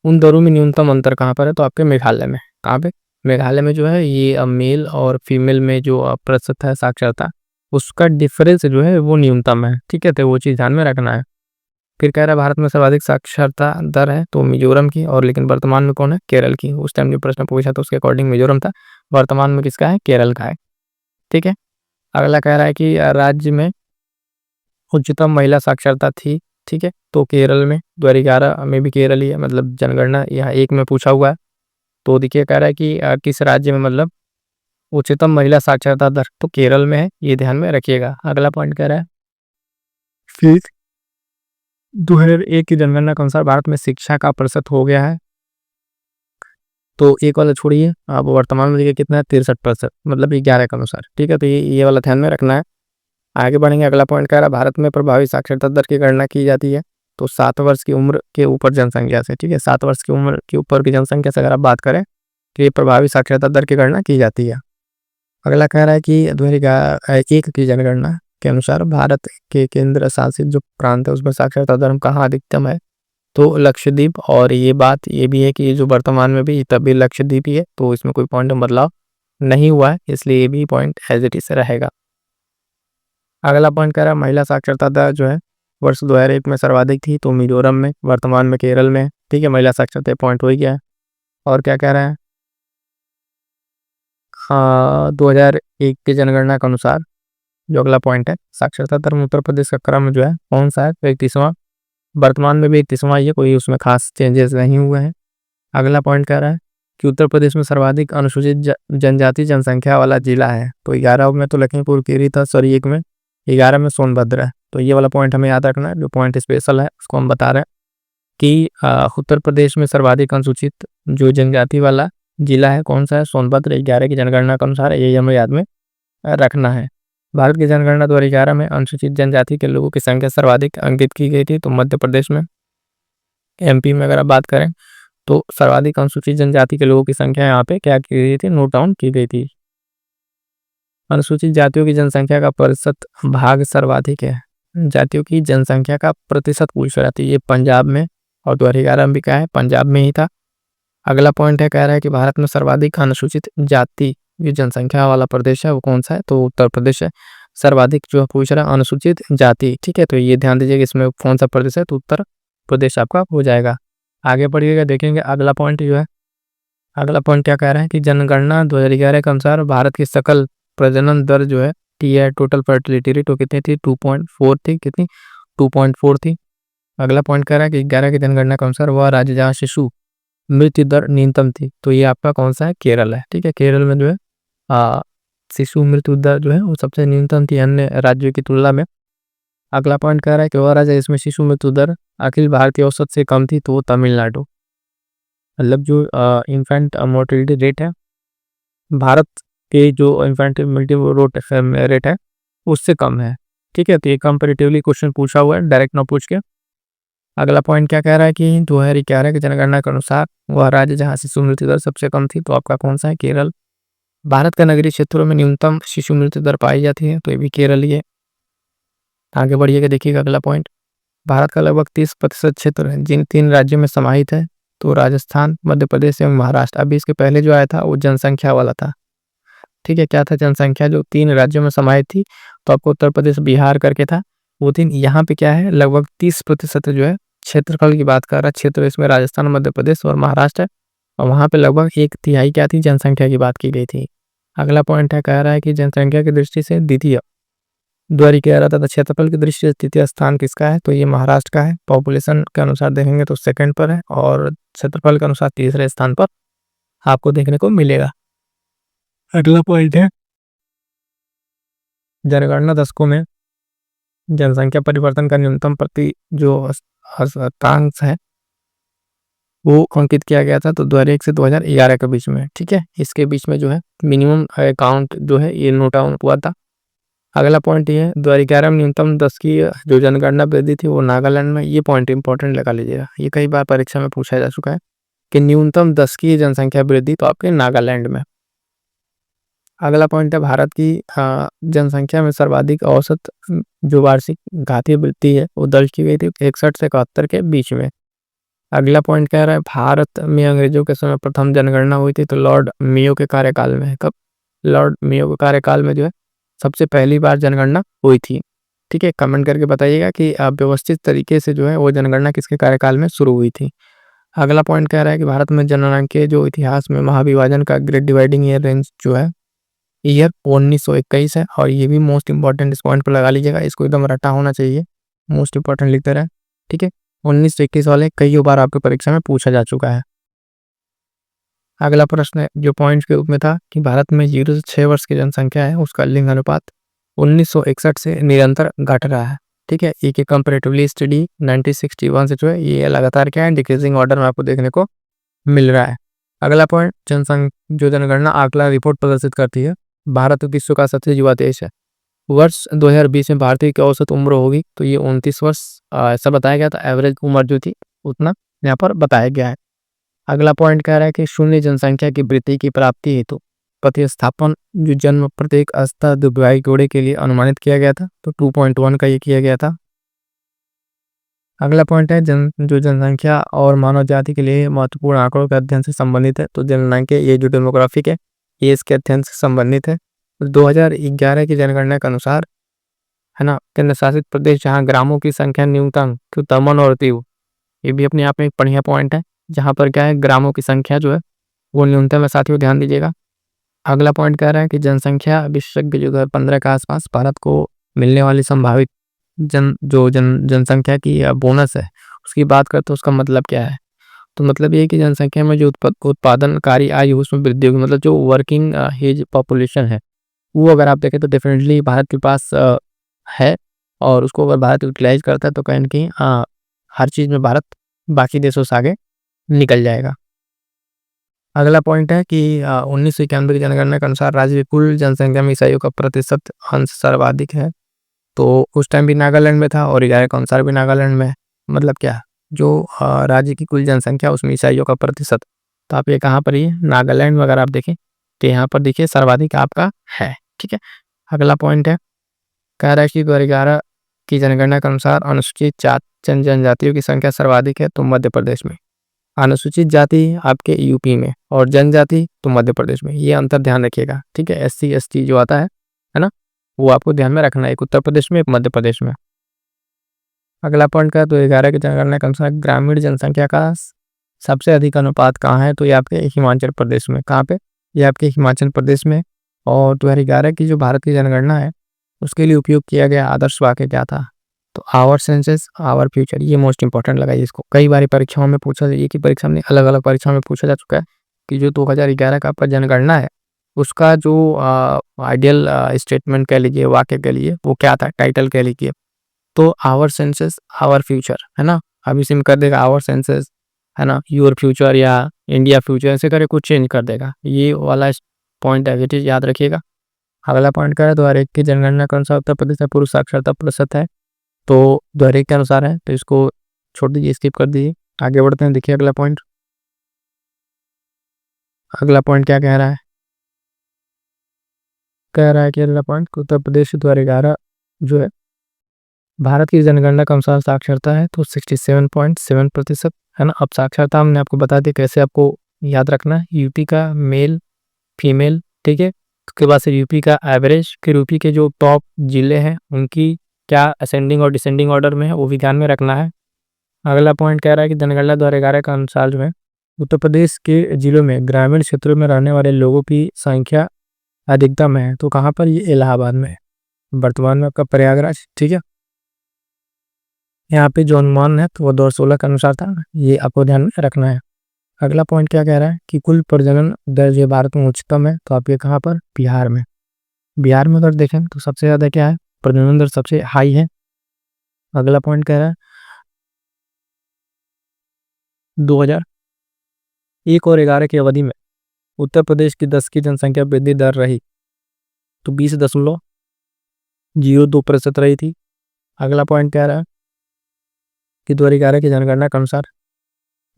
उन दोनों में न्यूनतम अंतर कहाँ पर है, तो आपके मेघालय में। कहाँ पे, मेघालय में जो है ये मेल और फीमेल में जो प्रतिशत है साक्षरता, उसका डिफरेंस जो है वो न्यूनतम है, ठीक है। तो वो चीज़ ध्यान में रखना है। फिर कह रहा है भारत में सर्वाधिक साक्षरता दर है तो मिजोरम की, और लेकिन वर्तमान में कौन है, केरल की। उस टाइम जो प्रश्न पूछा तो उसके अकॉर्डिंग मिजोरम था, वर्तमान में किसका है, केरल का है, ठीक है। अगला कह रहा है कि राज्य में उच्चतम महिला साक्षरता थी, ठीक है, तो केरल में 2011 में भी केरल ही है, मतलब जनगणना यहाँ एक में पूछा हुआ है। तो देखिए कह रहा है कि किस राज्य में मतलब उच्चतम महिला साक्षरता दर, तो केरल में है, ये ध्यान में रखिएगा। अगला पॉइंट कह रहा है फिर 2001 की जनगणना के अनुसार भारत में शिक्षा का प्रतिशत हो गया है, तो एक वाला छोड़िए, आप वर्तमान में देखिए कितना है, 63%, मतलब 11 के अनुसार, ठीक है। तो ये वाला ध्यान में रखना है। आगे बढ़ेंगे, अगला पॉइंट कह रहा है भारत में प्रभावी साक्षरता दर की गणना की जाती है तो 7 वर्ष की उम्र के ऊपर जनसंख्या से, ठीक है। 7 वर्ष की उम्र के ऊपर की जनसंख्या से अगर आप बात करें तो ये प्रभावी साक्षरता दर की गणना की जाती है। अगला कह रहा है कि 2001 की जनगणना के अनुसार भारत के केंद्र शासित जो प्रांत है उसमें साक्षरता दर कहाँ अधिकतम है, तो लक्षद्वीप। और ये बात ये भी है कि जो वर्तमान में भी तब भी लक्षद्वीप ही है, तो इसमें कोई पॉइंट में बदलाव नहीं हुआ है, इसलिए ये भी पॉइंट एज इट इज रहेगा। अगला पॉइंट कह रहा है महिला साक्षरता दर जो है वर्ष 2001 में सर्वाधिक थी तो मिजोरम में, वर्तमान में केरल में, ठीक है। महिला साक्षरता पॉइंट हो ही गया है। और क्या कह रहा है, हाँ, 2001 की जनगणना के अनुसार जो अगला पॉइंट है साक्षरता दर में उत्तर प्रदेश का क्रम जो है कौन सा है, तो 31वां, वर्तमान में भी 31वां ही है, कोई उसमें खास चेंजेस नहीं हुए हैं। अगला पॉइंट कह रहा है कि उत्तर प्रदेश में सर्वाधिक अनुसूचित जनजाति जनसंख्या वाला जिला है, तो 11 में तो लखीमपुर खीरी था, सॉरी 1 में, 11 में सोनभद्र है। तो ये वाला पॉइंट हमें याद रखना है, जो पॉइंट स्पेशल है उसको हम बता रहे हैं कि उत्तर प्रदेश में सर्वाधिक अनुसूचित जो जनजाति वाला जिला है कौन सा है, सोनभद्र, 11 की जनगणना के अनुसार, यही हमें याद में रखना है। भारत की जनगणना 2011 में अनुसूचित जनजाति के लोगों की संख्या सर्वाधिक अंकित की गई थी तो मध्य प्रदेश में, एमपी में अगर आप बात करें तो सर्वाधिक अनुसूचित जनजाति के लोगों की संख्या यहाँ पे क्या की गई थी, नोट डाउन की गई थी। अनुसूचित जातियों की जनसंख्या का प्रतिशत भाग सर्वाधिक है। जातियों की जनसंख्या का प्रतिशत पूछ रहा था, ये पंजाब में और 2011 में भी क्या है, पंजाब में ही था। अगला पॉइंट है, कह रहा है कि भारत में सर्वाधिक अनुसूचित जाति की जनसंख्या वाला प्रदेश है वो कौन सा है, तो उत्तर प्रदेश है। सर्वाधिक जो पूछ रहा है अनुसूचित जाति, ठीक है, तो ये ध्यान दीजिएगा इसमें कौन सा प्रदेश है, तो उत्तर प्रदेश आपका हो जाएगा। आगे बढ़िएगा, देखेंगे अगला पॉइंट जो है, अगला पॉइंट क्या कह रहा है कि जनगणना 2011 के अनुसार भारत की सकल प्रजनन दर जो है टी है, टोटल फर्टिलिटी रेट, वो कितनी थी, 2.4 थी, कितनी, 2.4 थी। अगला पॉइंट कह रहा है कि 11 की जनगणना के अनुसार वह राज्य जहाँ शिशु मृत्यु दर न्यूनतम थी, तो ये आपका कौन सा है, केरल है। ठीक है, केरल में जो है शिशु मृत्यु दर जो है वो सबसे न्यूनतम थी अन्य राज्यों की तुलना में। अगला पॉइंट कह रहा है कि वह राज्य इसमें शिशु मृत्यु दर अखिल भारतीय औसत से कम थी, तो वो तमिलनाडु। मतलब जो इन्फेंट मोर्टेलिटी रेट है भारत के, जो इन्फेंट मोर्टेलिटी रेट है उससे कम है। ठीक है, तो ये कंपेरेटिवली क्वेश्चन पूछा हुआ है, डायरेक्ट ना पूछ के। अगला पॉइंट क्या कह रहा है कि 2011 की जनगणना के अनुसार वह राज्य जहाँ शिशु मृत्यु दर सबसे कम थी, तो आपका कौन सा है, केरल। भारत के नगरीय क्षेत्रों में न्यूनतम शिशु मृत्यु दर पाई जाती है, तो ये भी केरल ही है। आगे बढ़िएगा, देखिएगा अगला पॉइंट, भारत का लगभग 30% क्षेत्र जिन 3 राज्यों में समाहित है, तो राजस्थान, मध्य प्रदेश एवं महाराष्ट्र। अभी इसके पहले जो आया था वो जनसंख्या वाला था। ठीक है, क्या था, जनसंख्या जो 3 राज्यों में समाहित थी, तो आपको उत्तर प्रदेश, बिहार करके था वो 3। यहाँ पे क्या है, लगभग 30% जो है क्षेत्रफल की बात कर रहा है, क्षेत्र इसमें राजस्थान, मध्य प्रदेश और महाराष्ट्र है, और वहाँ पे लगभग 1/3 क्या थी, जनसंख्या की बात की गई थी। अगला पॉइंट है, कह रहा है कि जनसंख्या की दृष्टि से द्वितीय, 2011 तथा क्षेत्रफल की दृष्टि से तृतीय स्थान किसका है, तो ये महाराष्ट्र का है। पॉपुलेशन के अनुसार देखेंगे तो सेकंड पर है, और क्षेत्रफल के अनुसार तीसरे स्थान पर आपको देखने को मिलेगा। अगला पॉइंट है, जनगणना दशकों में जनसंख्या परिवर्तन का न्यूनतम प्रति जो शतांश है वो अंकित किया गया था, तो 2001 से 2011 के बीच में। ठीक है, इसके बीच में जो है मिनिमम अकाउंट जो है ये नोट डाउन हुआ था। अगला पॉइंट ये है, 2011 में न्यूनतम 10 की जो जनगणना वृद्धि थी वो नागालैंड में, ये पॉइंट इंपॉर्टेंट लगा लीजिएगा, ये कई बार परीक्षा में पूछा जा चुका है कि न्यूनतम 10 की जनसंख्या वृद्धि तो आपके नागालैंड में। अगला पॉइंट है, भारत की जनसंख्या में सर्वाधिक औसत जो वार्षिक घातीय वृद्धि है वो दर्ज की गई थी 61 से 71 के बीच में। अगला पॉइंट कह रहा है, भारत में अंग्रेजों के समय प्रथम जनगणना हुई थी, तो लॉर्ड मेयो के कार्यकाल में। कब, लॉर्ड मेयो के कार्यकाल में जो है सबसे पहली बार जनगणना हुई थी। ठीक है, कमेंट करके बताइएगा कि व्यवस्थित तरीके से जो है वो जनगणना किसके कार्यकाल में शुरू हुई थी। अगला पॉइंट कह रहा है कि भारत में जनगणना के जो इतिहास में महाविभाजन का ग्रेट डिवाइडिंग ईयर रेंज जो है ईयर 1921 है, और ये भी मोस्ट इंपॉर्टेंट, इस पॉइंट पर लगा लीजिएगा, इसको एकदम रटा होना चाहिए, मोस्ट इंपॉर्टेंट लिखते रहे। ठीक है, 1921 वाले कई बार आपके परीक्षा में पूछा जा चुका है। अगला प्रश्न जो पॉइंट के रूप में था कि भारत में 0 से 6 वर्ष की जनसंख्या है उसका लिंग अनुपात 1961 से निरंतर घट रहा है। ठीक है, एक कंपेरेटिवली स्टडी 1961 से जो है ये लगातार क्या है, डिक्रीजिंग ऑर्डर में आपको देखने को मिल रहा है। अगला पॉइंट, जो जनगणना आंकड़ा रिपोर्ट प्रदर्शित करती है भारत विश्व का सबसे युवा देश है। वर्ष 2020 में भारतीय की औसत उम्र होगी, तो ये 29 वर्ष ऐसा बताया गया था, एवरेज उम्र जो थी उतना यहाँ पर बताया गया है। अगला पॉइंट कह रहा है कि शून्य जनसंख्या की वृद्धि की प्राप्ति हेतु प्रतिस्थापन जो जन्म प्रत्येक अष्टादुभाई जोड़े के लिए अनुमानित किया गया था, तो 2.1 का ये किया गया था। अगला पॉइंट है, जो जनसंख्या और मानव जाति के लिए महत्वपूर्ण आंकड़ों के अध्ययन से संबंधित है, तो जनगणना ये जो डेमोग्राफिक है ये इसके अध्ययन से संबंधित है। 2011 की जनगणना के अनुसार है ना, केंद्र शासित प्रदेश जहाँ ग्रामों की संख्या न्यूनतम, तो दमन और दीव, ये भी अपने आप में एक बढ़िया पॉइंट है, जहाँ पर क्या है ग्रामों की संख्या जो है वो न्यूनतम है, साथियों ध्यान दीजिएगा। अगला पॉइंट कह रहा है कि जनसंख्या विशेषज्ञ जो 2015 के आसपास भारत को मिलने वाली संभावित जनसंख्या की बोनस है उसकी बात करते तो उसका मतलब क्या है, तो मतलब ये कि जनसंख्या में जो उत्पादनकारी आयु उसमें वृद्धि होगी, मतलब जो वर्किंग एज पॉपुलेशन है वो अगर आप देखें तो डेफिनेटली भारत के पास है, और उसको अगर भारत यूटिलाइज करता है तो कहीं ना कहीं हर चीज़ में भारत बाकी देशों से आगे निकल जाएगा। अगला पॉइंट है कि 1991 की जनगणना के अनुसार राज्य की कुल जनसंख्या में ईसाइयों का प्रतिशत अंश सर्वाधिक है, तो उस टाइम भी नागालैंड में था और 11 के अनुसार भी नागालैंड में है। मतलब क्या है, जो राज्य की कुल जनसंख्या उसमें ईसाइयों का प्रतिशत, तो आप ये कहाँ पर, ये नागालैंड में अगर आप देखें तो यहाँ पर देखिए सर्वाधिक आपका है। ठीक है, अगला पॉइंट है, कह रहा है कि 2011 की जनगणना के अनुसार अनुसूचित जनजातियों की संख्या सर्वाधिक है तो मध्य प्रदेश में, अनुसूचित जाति आपके यूपी में और जनजाति तो मध्य प्रदेश में, ये अंतर ध्यान रखिएगा। ठीक है, SC ST जो आता है ना, वो आपको ध्यान में रखना है, एक उत्तर प्रदेश में एक मध्य प्रदेश में। अगला पॉइंट का, 2011 की जनगणना के अनुसार ग्रामीण जनसंख्या का सबसे अधिक अनुपात कहाँ है, तो ये आपके हिमाचल प्रदेश में। कहाँ पे, ये आपके हिमाचल प्रदेश में। और 2011 की जो भारत की जनगणना है उसके लिए उपयोग किया गया आदर्श वाक्य क्या था, तो आवर सेंसस आवर फ्यूचर, ये मोस्ट इंपॉर्टेंट लगा। इसको कई बार परीक्षाओं में पूछा, एक ही परीक्षा में अलग अलग परीक्षाओं में पूछा जा चुका है कि जो 2011 का आपका जनगणना है उसका जो आइडियल स्टेटमेंट कह लीजिए, वाक्य कह लीजिए, वो क्या था, टाइटल कह लीजिए, तो आवर सेंसस आवर फ्यूचर है ना। अब इसी में कर देगा आवर सेंसस है ना, योर फ्यूचर या इंडिया फ्यूचर, ऐसे करके कुछ चेंज कर देगा। ये वाला पॉइंट है, चीज याद रखिएगा। अगला पॉइंट का है, 2001 की जनगणना के अनुसार उत्तर प्रदेश में पुरुष साक्षरता प्रतिशत है, तो 2001 के अनुसार है, तो इसको छोड़ दीजिए, स्किप कर दीजिए। आगे बढ़ते हैं, देखिए अगला पॉइंट। अगला पॉइंट क्या कह रहा है, कह रहा है कि अगला पॉइंट, उत्तर प्रदेश 2011 जो है भारत की जनगणना के अनुसार साक्षरता है तो 67.7% है ना। अब साक्षरता हमने आपको बता दी कैसे आपको याद रखना है, यूपी का मेल फीमेल, ठीक है, उसके बाद से यूपी का एवरेज, फिर यूपी के जो टॉप जिले हैं उनकी क्या असेंडिंग और डिसेंडिंग ऑर्डर में है, वो भी ध्यान में रखना है। अगला पॉइंट कह रहा है कि जनगणना 2011 के अनुसार जो है उत्तर प्रदेश के जिलों में ग्रामीण क्षेत्रों में रहने वाले लोगों की संख्या अधिकतम है, तो कहाँ पर, ये इलाहाबाद में है, वर्तमान में आपका प्रयागराज। ठीक है, यहाँ पे जो अनुमान है तो वो 2016 के अनुसार था, ये आपको ध्यान में रखना है। अगला पॉइंट क्या कह रहा है कि कुल प्रजनन दर जो भारत में उच्चतम है, तो आपके कहाँ पर, बिहार में। बिहार में अगर देखें तो सबसे ज़्यादा क्या है, प्रजनन दर सबसे हाई है। अगला पॉइंट कह रहा है 2001 और 11 की अवधि में उत्तर प्रदेश की 10 की जनसंख्या वृद्धि दर रही तो 20.02% रही थी। अगला पॉइंट कह रहा है कि 2011 की जनगणना के अनुसार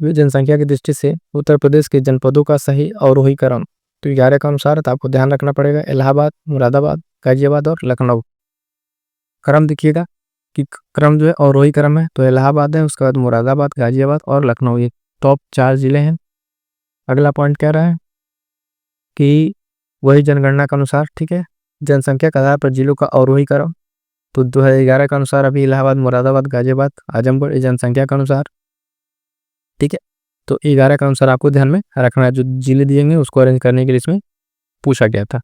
जनसंख्या की दृष्टि से उत्तर प्रदेश के जनपदों का सही अवरोही क्रम, तो 11 के अनुसार तो आपको ध्यान रखना पड़ेगा, इलाहाबाद, मुरादाबाद, गाजियाबाद और लखनऊ। क्रम देखिएगा कि क्रम जो है अवरोही क्रम है, तो इलाहाबाद है, उसके बाद मुरादाबाद, गाजियाबाद और लखनऊ, ये टॉप 4 जिले हैं। अगला पॉइंट कह रहा है कि वही जनगणना के अनुसार, ठीक है, जनसंख्या के आधार पर जिलों का अवरोही क्रम, तो 2011 के अनुसार अभी इलाहाबाद, मुरादाबाद, गाजियाबाद, आजमगढ़ जनसंख्या के अनुसार। ठीक है, तो 11 के अनुसार आपको ध्यान में रखना है, जो जिले दिएंगे उसको अरेंज करने के लिए इसमें पूछा गया था।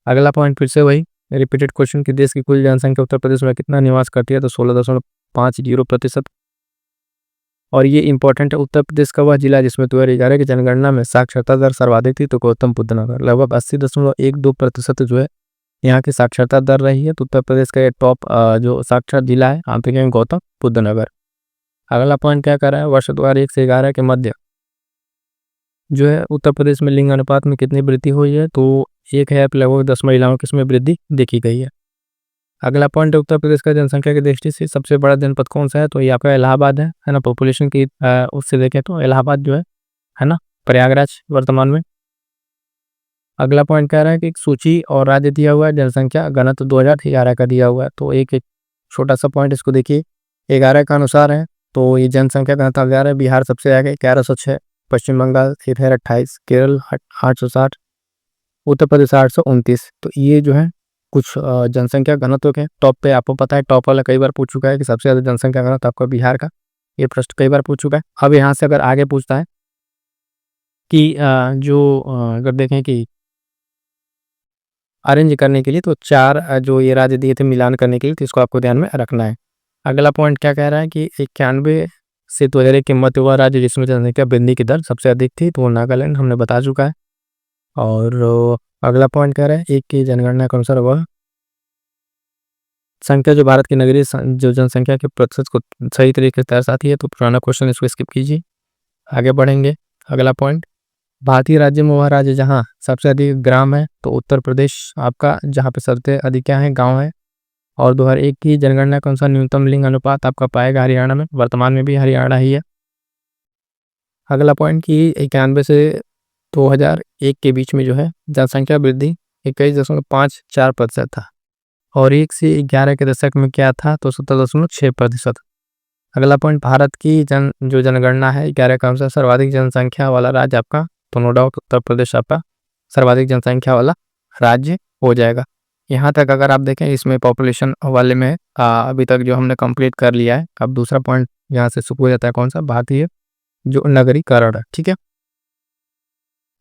अगला पॉइंट फिर से वही रिपीटेड क्वेश्चन कि देश की कुल जनसंख्या उत्तर प्रदेश में कितना निवास करती है, तो 16.50%। और ये इंपॉर्टेंट है, उत्तर प्रदेश का वह जिला जिसमें 2011 की जनगणना में साक्षरता दर सर्वाधिक थी, तो गौतम बुद्ध नगर, लगभग 80.12% जो है यहाँ की साक्षरता दर रही है। तो उत्तर प्रदेश का ये टॉप जो साक्षर जिला है, आप देखेंगे गौतम बुद्ध नगर। अगला पॉइंट क्या कर रहा है, वर्ष 2001 से 11 के मध्य जो है उत्तर प्रदेश में लिंग अनुपात में कितनी वृद्धि हुई है, तो एक है, लगभग 10 महिलाओं की इसमें वृद्धि देखी गई है। अगला पॉइंट है, उत्तर प्रदेश का जनसंख्या की दृष्टि से सबसे बड़ा जनपद कौन सा है, तो ये आपका इलाहाबाद है ना। पॉपुलेशन की उससे देखें तो इलाहाबाद जो है ना, प्रयागराज वर्तमान में। अगला पॉइंट कह रहा है कि एक सूची और राज्य दिया हुआ है, जनसंख्या घनत्व 2011 का दिया हुआ है, तो एक छोटा सा पॉइंट इसको देखिए, 11 के अनुसार है, तो ये जनसंख्या घनत्व 11 है, बिहार सबसे आगे 1106, पश्चिम बंगाल 28, केरल 860, उत्तर प्रदेश 829। तो ये जो है कुछ जनसंख्या घनत्व के टॉप पे, आपको पता है टॉप वाला कई बार पूछ चुका है कि सबसे ज़्यादा जनसंख्या घनत्व आपका बिहार का, ये प्रश्न कई बार पूछ चुका है। अब यहाँ से अगर आगे पूछता है कि अगर देखें कि अरेंज करने के लिए, तो 4 जो ये राज्य दिए थे मिलान करने के लिए, तो इसको आपको ध्यान में रखना है। अगला पॉइंट क्या कह रहा है कि 91 से 2001 के मध्य हुआ राज्य जिसमें जनसंख्या वृद्धि की दर सबसे अधिक थी, तो वो नागालैंड हमने बता चुका है। और अगला पॉइंट कह रहा है, एक की जनगणना के अनुसार वह संख्या जो भारत की नगरीय जो जनसंख्या के प्रतिशत को सही तरीके से दर्शाती है, तो पुराना क्वेश्चन इसको स्किप कीजिए, आगे बढ़ेंगे। अगला पॉइंट, भारतीय राज्य में वह राज्य जहाँ सबसे अधिक ग्राम है, तो उत्तर प्रदेश आपका, जहाँ पे सबसे अधिक क्या है, गाँव है। और 2001 की जनगणना के अनुसार न्यूनतम लिंग अनुपात आपका पाएगा हरियाणा में, वर्तमान में भी हरियाणा ही है। अगला पॉइंट कि 91 से 2001 के बीच में जो है जनसंख्या वृद्धि 21.54% था और 1 से 11 के दशक में क्या था तो 17.6%। अगला पॉइंट, भारत की जनगणना है 11 के अनुसार सर्वाधिक जनसंख्या वाला राज्य आपका, तो नो डाउट उत्तर प्रदेश आपका सर्वाधिक जनसंख्या वाला राज्य हो जाएगा। यहाँ तक अगर आप देखें इसमें पॉपुलेशन वाले में अभी तक जो हमने कंप्लीट कर लिया है। अब दूसरा पॉइंट यहाँ से शुरू हो जाता है, कौन सा, भारतीय जो नगरीकरण है, ठीक है।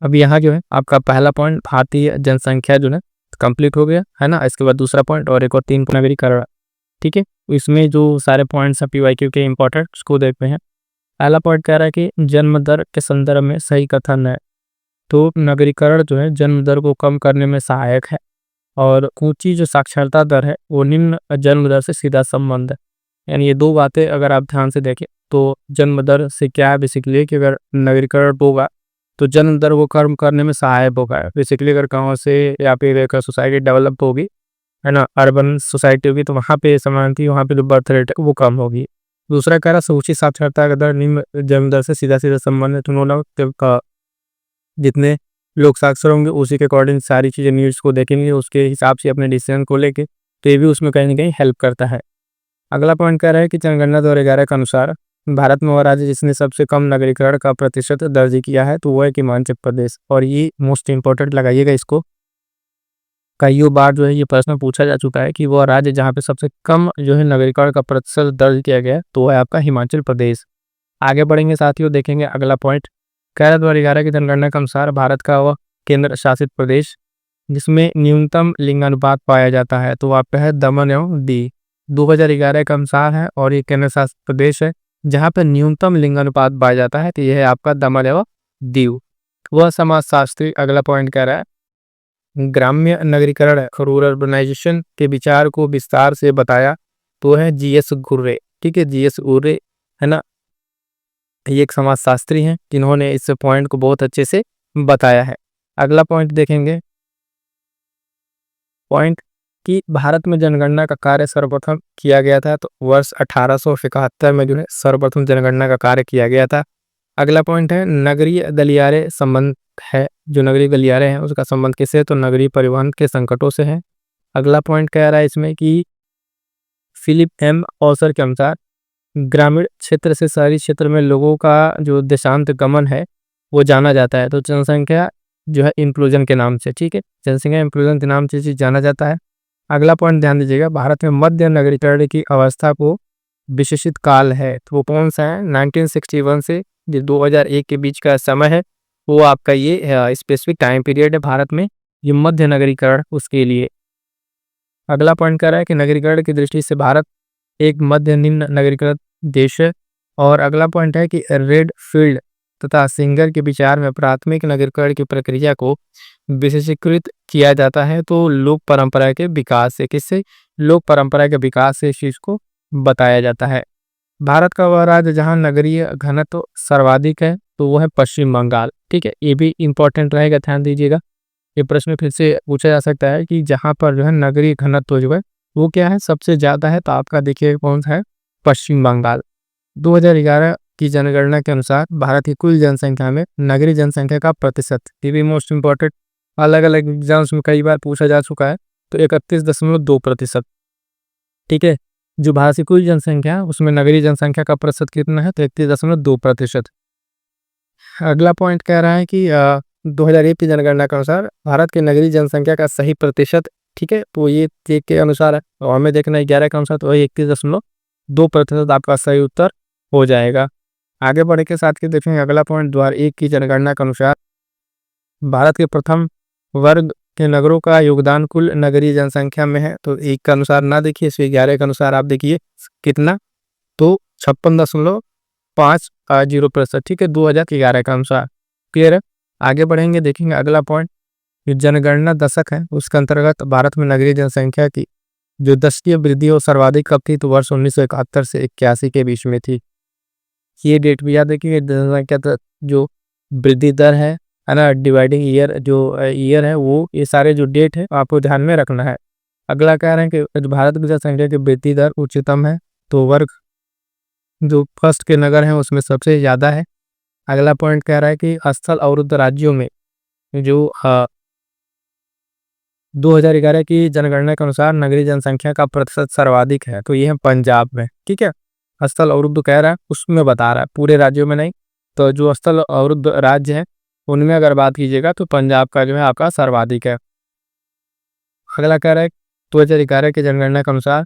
अब यहाँ जो है आपका पहला पॉइंट भारतीय जनसंख्या जो है कंप्लीट हो गया है ना। इसके बाद दूसरा पॉइंट और एक और 3 नगरीकरण, ठीक है। इसमें जो सारे पॉइंट्स हैं PYQ के इंपॉर्टेंट उसको देखते हैं। पहला पॉइंट कह रहा है कि जन्म दर के संदर्भ में सही कथन है, तो नगरीकरण जो है जन्म दर को कम करने में सहायक है और ऊंची जो साक्षरता दर है वो निम्न जन्म दर से सीधा संबंध है। यानी ये दो बातें अगर आप ध्यान से देखें तो जन्म दर से क्या है बेसिकली कि अगर नगरीकरण होगा तो जन्म दर को कम करने में सहायक होगा। बेसिकली अगर गाँव से या फिर एक सोसाइटी डेवलप होगी है ना, अर्बन सोसाइटी होगी, तो वहाँ पे समानती, वहाँ पे जो बर्थ रेट है वो कम होगी। दूसरा कह रहा ऊंची साक्षरता दर निम्न जन्म दर से सीधा सीधा संबंध है, तो नो डाउट जितने लोग साक्षर होंगे उसी के अकॉर्डिंग सारी चीज़ें न्यूज़ को देखेंगे, उसके हिसाब से अपने डिसीजन को लेके, तो ये भी उसमें कहीं ना कहीं हेल्प करता है। अगला पॉइंट कह रहा है कि जनगणना 2011 के अनुसार भारत में वह राज्य जिसने सबसे कम नगरीकरण का प्रतिशत दर्ज किया है तो वो है हिमाचल प्रदेश। और ये मोस्ट इंपॉर्टेंट लगाइएगा इसको, कईयों बार जो है ये प्रश्न पूछा जा चुका है कि वह राज्य जहाँ पे सबसे कम जो है नगरीकरण का प्रतिशत दर्ज किया गया है तो वह है आपका हिमाचल प्रदेश। आगे बढ़ेंगे साथियों, देखेंगे अगला पॉइंट। कह रहा 2011 की जनगणना के अनुसार भारत का वह केंद्र शासित प्रदेश जिसमें न्यूनतम लिंगानुपात पाया जाता है तो आपका है दमन एवं दीव। 2011 के अनुसार है और ये केंद्र शासित प्रदेश है जहाँ पर न्यूनतम लिंगानुपात पाया जाता है, तो यह है आपका दमन एवं दीव। वह समाजशास्त्री अगला पॉइंट कह रहा है ग्राम्य नगरीकरण रूरल अर्बनाइजेशन के विचार को विस्तार से बताया तो है GS घुर्रे, ठीक है, GS घुर्रे है ना, ये एक समाजशास्त्री हैं जिन्होंने इस पॉइंट को बहुत अच्छे से बताया है। अगला पॉइंट देखेंगे, पॉइंट कि भारत में जनगणना का कार्य सर्वप्रथम किया गया था तो वर्ष 1871 में जो है सर्वप्रथम जनगणना का कार्य किया गया था। अगला पॉइंट है नगरीय गलियारे संबंध है, जो नगरीय गलियारे हैं उसका संबंध किससे, तो नगरीय परिवहन के संकटों से है। अगला पॉइंट कह रहा है इसमें कि फिलिप M ऑसर के अनुसार ग्रामीण क्षेत्र से शहरी क्षेत्र में लोगों का जो देशांत गमन है वो जाना जाता है, तो जनसंख्या जो है इंक्लूजन के नाम से, ठीक है, जनसंख्या इंक्लूजन के नाम से जाना जाता है। अगला पॉइंट ध्यान दीजिएगा, भारत में मध्य नगरीकरण की अवस्था को विशेषित काल है, तो वो कौन सा है, 1961 से 2001 के बीच का समय है, वो आपका ये स्पेसिफिक टाइम पीरियड है भारत में ये मध्य नगरीकरण उसके लिए। अगला पॉइंट कह रहा है कि नगरीकरण की दृष्टि से भारत एक मध्य निम्न नगरीकृत देश है। और अगला पॉइंट है कि रेडफील्ड तथा सिंगर के विचार में प्राथमिक नगरीकरण की प्रक्रिया को विशेषीकृत किया जाता है तो लोक परंपरा के विकास से, किससे, लोक परंपरा के विकास से इस चीज को बताया जाता है। भारत का वह राज्य जहाँ नगरीय घनत्व सर्वाधिक है तो वो है पश्चिम बंगाल, ठीक है, ये भी इंपॉर्टेंट रहेगा, ध्यान दीजिएगा। ये प्रश्न फिर से पूछा जा सकता है कि जहाँ पर जो है नगरीय घनत्व जो है वो क्या है, सबसे ज्यादा है, तो आपका देखिए कौन सा है, पश्चिम बंगाल। 2011 की जनगणना के अनुसार भारत की कुल जनसंख्या में नगरीय जनसंख्या का प्रतिशत, ये भी मोस्ट इंपॉर्टेंट, अलग अलग एग्जाम्स में कई बार पूछा जा चुका है, तो 31.2%, ठीक है। जो भारत की कुल जनसंख्या उसमें नगरीय जनसंख्या का प्रतिशत कितना है, तो 31.2%। अगला पॉइंट कह रहा है कि 2001 की जनगणना के अनुसार भारत के नगरीय जनसंख्या का सही प्रतिशत, ठीक है, तो ये चेक के अनुसार है और हमें देखना है 11 के अनुसार, तो 31.2% आपका सही उत्तर हो जाएगा। आगे बढ़े के साथ के देखेंगे अगला पॉइंट, 2001 की जनगणना के अनुसार भारत के प्रथम वर्ग के नगरों का योगदान कुल नगरीय जनसंख्या में है, तो 1 के अनुसार ना देखिए, इसके 11 के अनुसार आप देखिए कितना, तो 56.5%, ठीक है, 2011 के अनुसार। क्लियर है। आगे बढ़ेंगे, देखेंगे अगला पॉइंट, जनगणना दशक है उसके अंतर्गत भारत में नगरीय जनसंख्या की जो दशकीय वृद्धि और सर्वाधिक कब थी, तो वर्ष 1971 से 81 के बीच में थी। ये डेट भी याद रखिए, जनसंख्या जो वृद्धि दर है ना, डिवाइडिंग ईयर जो ईयर है वो, ये सारे जो डेट है आपको ध्यान में रखना है। अगला कह रहे हैं कि भारत की जनसंख्या की वृद्धि दर उच्चतम है, तो वर्ग जो फर्स्ट के नगर हैं उसमें सबसे ज़्यादा है। अगला पॉइंट कह रहा है कि स्थल अवरुद्ध राज्यों में जो 2011 की जनगणना के अनुसार नगरीय जनसंख्या का प्रतिशत सर्वाधिक है, तो ये है पंजाब में। ठीक है, स्थल अवरुद्ध कह रहा है उसमें बता रहा है, पूरे राज्यों में नहीं। तो जो स्थल अवरुद्ध राज्य है उनमें अगर बात कीजिएगा तो पंजाब का जो है आपका सर्वाधिक है। अगला कह रहा है 2011 की जनगणना के अनुसार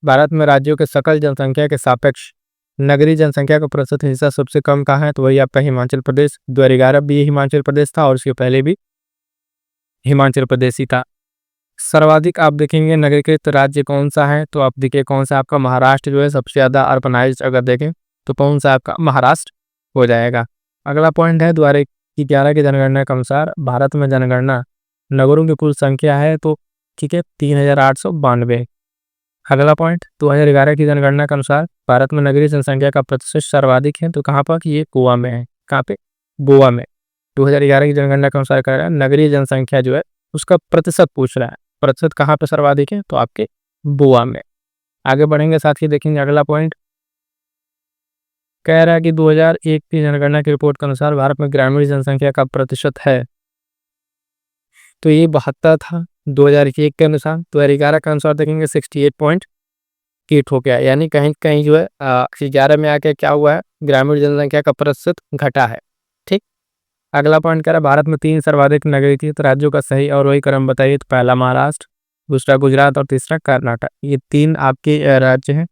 भारत में राज्यों के सकल जनसंख्या के सापेक्ष नगरीय जनसंख्या का प्रतिशत हिस्सा सबसे कम कहाँ है, तो वही आपका हिमाचल प्रदेश। 2011 भी हिमाचल प्रदेश था और उसके पहले भी हिमाचल प्रदेश ही था। सर्वाधिक आप देखेंगे नगरीकृत राज्य कौन सा है, तो आप देखिए कौन सा आपका महाराष्ट्र जो है सबसे ज़्यादा अर्बनाइज्ड अगर देखें तो कौन सा आपका महाराष्ट्र हो जाएगा। अगला पॉइंट है 2011 की जनगणना के अनुसार भारत में जनगणना नगरों की कुल संख्या है, तो ठीक है 3892। अगला पॉइंट 2011 की जनगणना के अनुसार भारत में नगरीय जनसंख्या का प्रतिशत सर्वाधिक है, तो कहाँ पर, ये गोवा में है। कहाँ पे, गोवा में। 2011 की जनगणना के अनुसार कह रहा है नगरीय जनसंख्या जो है उसका प्रतिशत पूछ रहा है, प्रतिशत कहाँ पे सर्वाधिक है, तो आपके गोवा में। आगे बढ़ेंगे साथ ही देखेंगे अगला पॉइंट कह रहा है कि 2001 की जनगणना की रिपोर्ट के अनुसार भारत में ग्रामीण जनसंख्या का प्रतिशत है, तो ये 72 था 2001 के अनुसार। 2011 के अनुसार देखेंगे 68.8 हो गया, यानी कहीं कहीं जो है 11 में आके क्या हुआ है, ग्रामीण जनसंख्या का प्रतिशत घटा है। ठीक, अगला पॉइंट कह रहा है भारत में 3 सर्वाधिक नगरीकृत राज्यों का सही और वही क्रम बताइए, तो पहला महाराष्ट्र, दूसरा गुजरात और तीसरा कर्नाटक। ये 3 आपके राज्य हैं